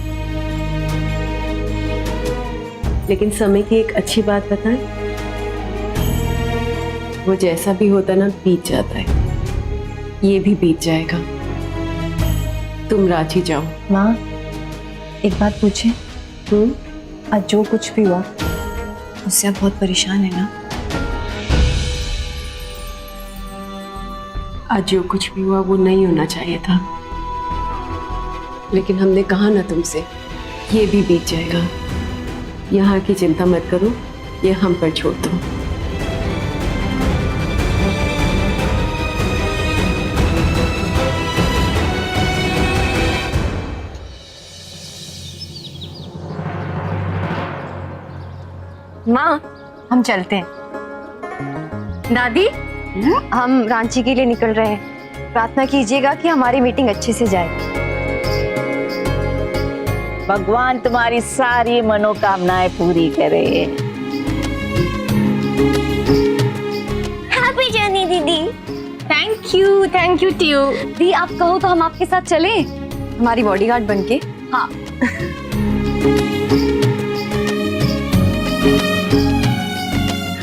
लेकिन समय की एक अच्छी बात बताएं, वो जैसा भी होता ना बीत जाता है, ये भी बीत जाएगा। तुम रांची जाओ। माँ, एक बात पूछे? आज जो कुछ भी हुआ उससे आप बहुत परेशान है ना? आज जो कुछ भी हुआ वो नहीं होना चाहिए था, लेकिन हमने कहा ना तुमसे, ये भी बीत जाएगा। यहाँ की चिंता मत करो, ये हम पर छोड़ दो। माँ, हम चलते हैं। दादी, हम रांची के लिए निकल रहे हैं। प्रार्थना कीजिएगा कि हमारी मीटिंग अच्छे से जाए। भगवान तुम्हारी सारी मनोकामनाएं पूरी करे। हैप्पी जर्नी दीदी। Thank you too you. दी, आप कहो तो हम आपके साथ चलें, हमारी बॉडीगार्ड बनके। हाँ।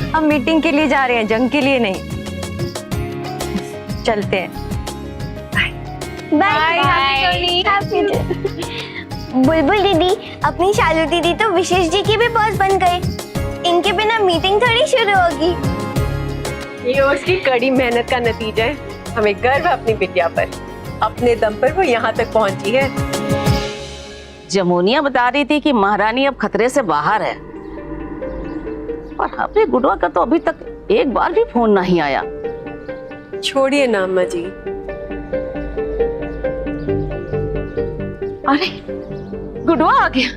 हम मीटिंग के लिए जा रहे हैं, जंग के लिए नहीं। चलते हैं। Bye bye. बुलबुल दीदी, अपनी शालू दीदी तो विशेष जी की भी बॉस बन गए। इनके बिना मीटिंग थोड़ी शुरू होगी। ये उसकी कड़ी मेहनत का नतीजा है। हमें गर्व है अपनी बिटिया पर। अपने दम पर वो यहाँ तक पहुँची है। जमुनिया बता रही थी कि महारानी अब खतरे से बाहर है, और अपने गुडवा का तो अभी तक एक बार भी फोन नहीं आया। छोड़िए ना अम्मा जी। अरे गुडवा आ गया।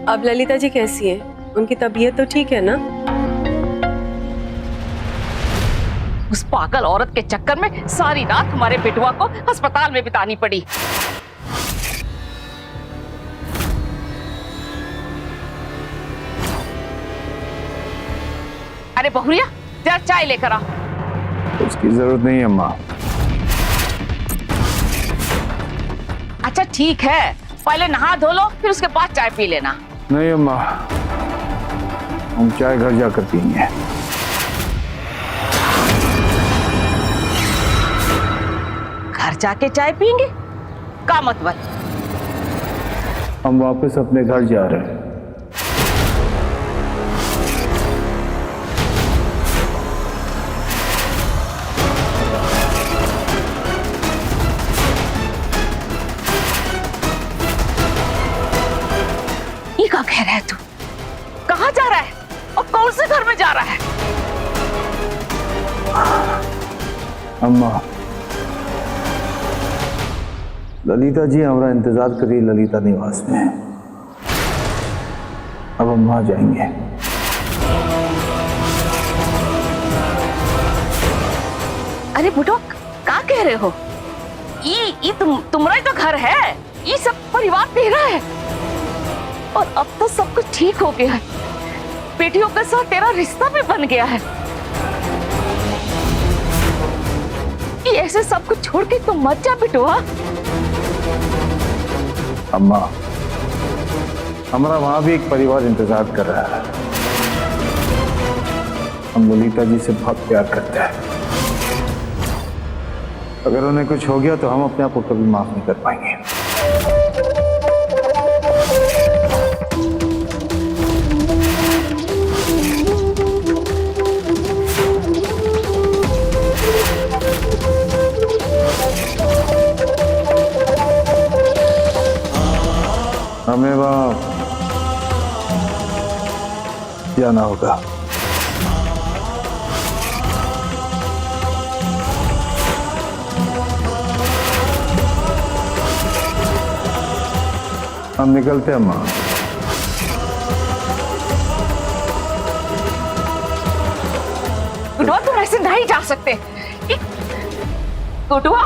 अब ललिता जी कैसी है? उनकी तबीयत तो ठीक है ना? उस पागल औरत के चक्कर में सारी रात हमारे बेटुआ को अस्पताल में बितानी पड़ी। अरे बहुरिया, जरा चाय लेकर आ। उसकी जरूरत नहीं है अम्मा। अच्छा ठीक है, पहले नहा धो लो, फिर उसके बाद चाय पी लेना। नहीं अम्मा, हम चाय घर जाकर पियेंगे। घर जाके चाय पियेंगे? का मतलब? हम वापस अपने घर जा रहे हैं। ये क्या कह रहा है तू? कहाँ जा रहा है और कौन से घर में जा रहा है? अम्मा, ललिता जी हमारा इंतजार करिए ललिता निवास में। अब हम वहां जाएंगे। अरे बुढ़ो, क्या कह रहे हो? ये तुम्हारा ही तो घर है, ये सब परिवार तेरा है। और अब तो सब कुछ ठीक हो गया है, बेटियों के साथ तेरा रिश्ता भी बन गया है। ये ऐसे सब कुछ छोड़ के तुम मत जा बिटुआ। अम्मा, हमारा वहां भी एक परिवार इंतजार कर रहा है। हम ललिता जी से बहुत प्यार करते हैं। अगर उन्हें कुछ हो गया तो हम अपने आप को कभी माफ नहीं कर पाएंगे। हमें वहां जाना होगा। हम निकलते हैं माँ। गुडुआ, तुम ऐसे नहीं जा सकते। गुडुआ,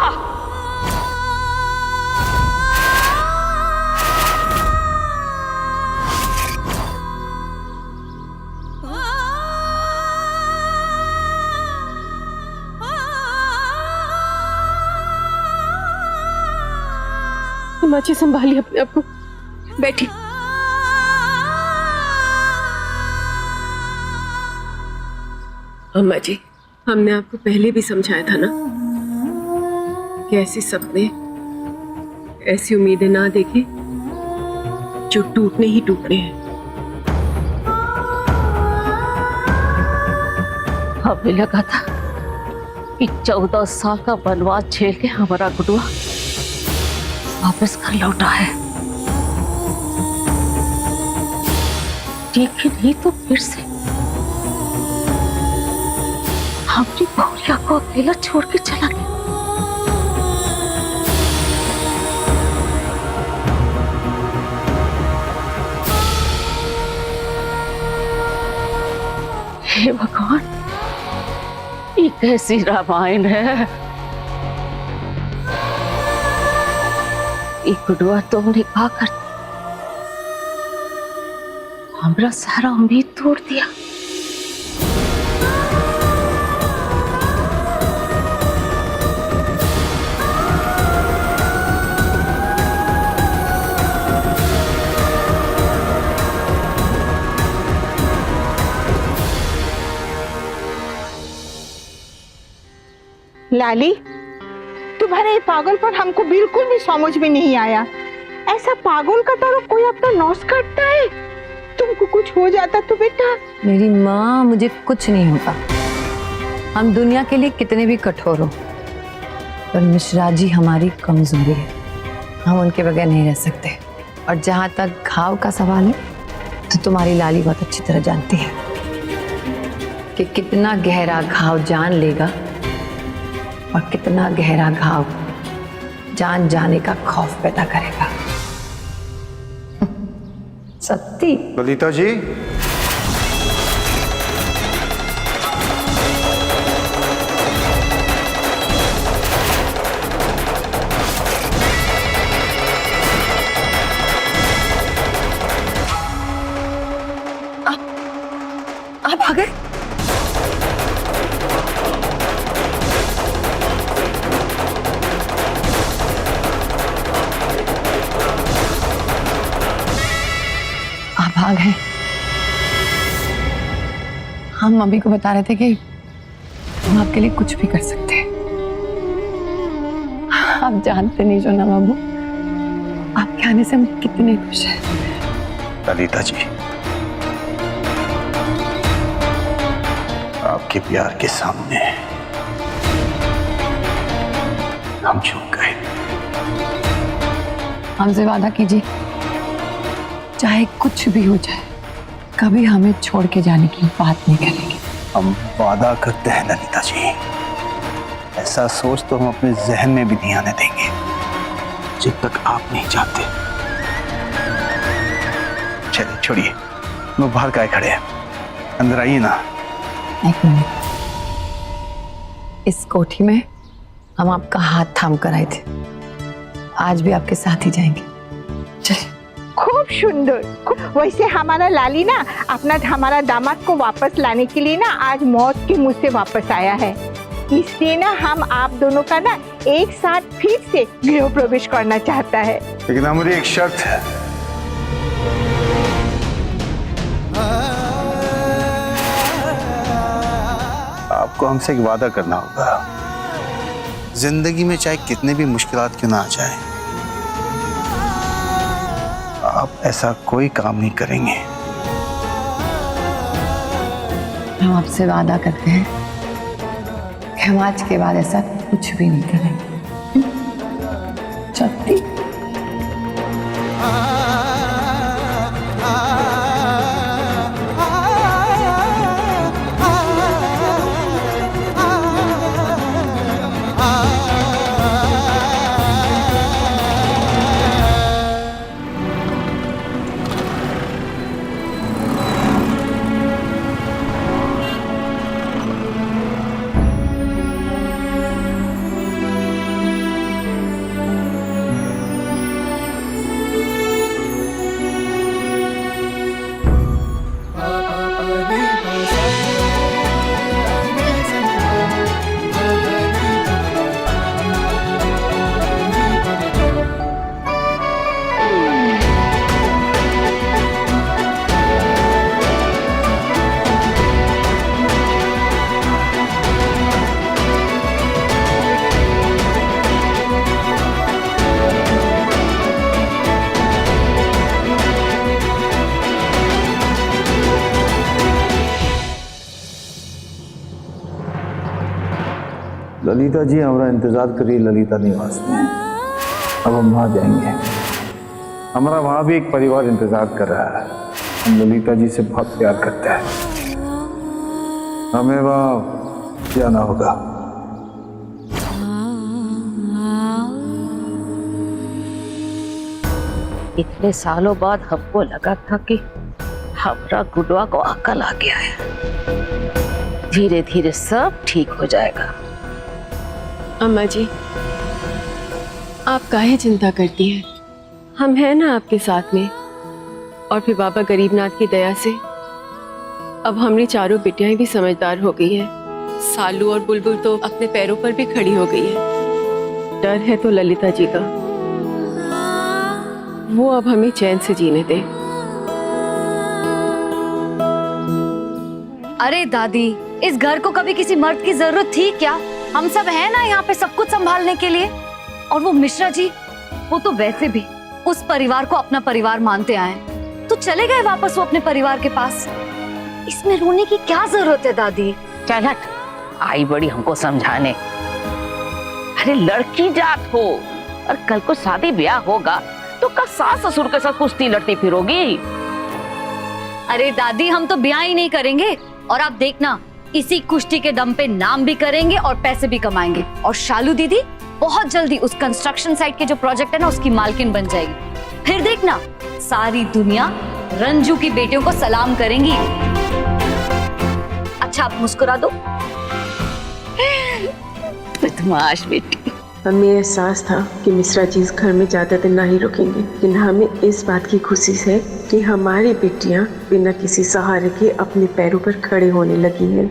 अम्मा जी संभालिए अपने आप को, बैठिए। अम्मा जी, हमने आपको पहले भी समझाया था ना कि ऐसे सपने, ऐसी उम्मीदें ना देखें जो टूटने ही टूटने हैं। हमें लगा था कि 14 साल का वनवास झेल के हमारा गुडुआ वापस घर लौटा है, लेकिन ये तो फिर से हमारी बहुरिया को अकेला छोड़ के चला गया। हे भगवान, ये कैसी रामायण है? ये गुडुआ तुमने क्या कर हमारा सारा उम्मीद तोड़ दिया। लाली, तुम्हारे ये पागलपन हमको बिल्कुल भी समझ में नहीं आया। ऐसा पागल का तरह कोई अपना नौस काटता है? तुमको कुछ हो जाता तो बेटा? मेरी माँ, मुझे कुछ नहीं होगा। हम दुनिया के लिए कितने भी कठोर हो, पर मिश्रा जी हमारी कमजोरी है। हम उनके बगैर नहीं रह सकते। और जहाँ तक घाव का सवाल है, तो तुम्हारी लाली बहुत अच्छी तरह जानती है कि कितना गहरा घाव जान लेगा और कितना गहरा घाव जान जाने का खौफ पैदा करेगा। सत्ती। ललिता जी, आप आ गए? आप आ गए। हम मम्मी को बता रहे थे कि हम आपके लिए कुछ भी कर सकते हैं। आप जानते नहीं जो ना बाबू, आपके आने से हम कितने खुश हैं। ललिता जी, आपके प्यार के सामने हम झुक गए। हमसे वादा कीजिए, चाहे कुछ भी हो जाए, कभी हमें छोड़ के जाने की बात नहीं करेंगे। हम वादा करते हैं ललिता जी, ऐसा सोच तो हम अपने जहन में भी नहीं आने देंगे जब तक आप नहीं चाहते। चलिए छोड़िए, लोग बाहर काहे खड़े हैं, अंदर आइए ना। एक मिनट, इस कोठी में हम आपका हाथ थाम कर आए थे, आज भी आपके साथ ही जाएंगे। चलिए। खूब सुंदर। वैसे हमारा लाली ना अपना हमारा दामाद को वापस लाने के लिए ना आज मौत के मुंह से वापस आया है, इसलिए ना हम आप दोनों का ना एक साथ फिर से गृह प्रवेश करना चाहता है। लेकिन हमारी एक शर्त है। आपको हमसे एक वादा करना होगा, जिंदगी में चाहे कितने भी मुश्किलात क्यों ना आ जाए, आप ऐसा कोई काम नहीं करेंगे। हम आपसे वादा करते हैं कि हम आज के बाद ऐसा कुछ भी नहीं करेंगे। चलती। ललिता जी हमारा इंतजार करिए ललिता निवास में, अब हम वहाँ जाएंगे। हमारा वहाँ भी एक परिवार इंतजार कर रहा है, हम ललिता जी से बहुत प्यार करते हैं, हमें वहाँ जाना होगा। इतने सालों बाद हमको लगा था कि हमारा गुडवा को अकल आ गया है, धीरे धीरे सब ठीक हो जाएगा। अम्मा जी, आप काहे चिंता करती हैं? हम हैं ना आपके साथ में। और फिर बाबा गरीबनाथ की दया से अब हमारी चारों बिटियाएं भी समझदार हो गई हैं। सालू और बुलबुल तो अपने पैरों पर भी खड़ी हो गई है। डर है तो ललिता जी का, वो अब हमें चैन से जीने दें। अरे दादी, इस घर को कभी किसी मर्द की जरूरत थी क्या? हम सब हैं ना यहाँ पे सब कुछ संभालने के लिए। और वो मिश्रा जी, वो तो वैसे भी उस परिवार को अपना परिवार मानते आए, तो चले गए वापस वो अपने परिवार के पास। इसमें रोने की क्या जरूरत है दादी? चल हट, आई बड़ी हमको समझाने। अरे लड़की जात हो और कल को शादी ब्याह होगा तो कल सास ससुर के साथ कुश्ती लड़ती फिरोगी। अरे दादी, हम तो ब्याह ही नहीं करेंगे, और आप देखना इसी कुश्ती के दम पे नाम भी करेंगे और पैसे भी कमाएंगे। और शालू दीदी बहुत जल्दी उस कंस्ट्रक्शन साइट के जो प्रोजेक्ट है ना, उसकी मालकिन बन जाएगी। फिर देखना सारी दुनिया रंजू की बेटियों को सलाम करेंगी। अच्छा आप मुस्कुरा दो। बदमाश बेटी। हमें एहसास था कि मिश्रा जी इस घर में ज्यादा दिन नहीं रुकेंगे, लेकिन हमें इस बात की खुशी है कि हमारी बेटियां बिना किसी सहारे के अपने पैरों पर खड़े होने लगी हैं।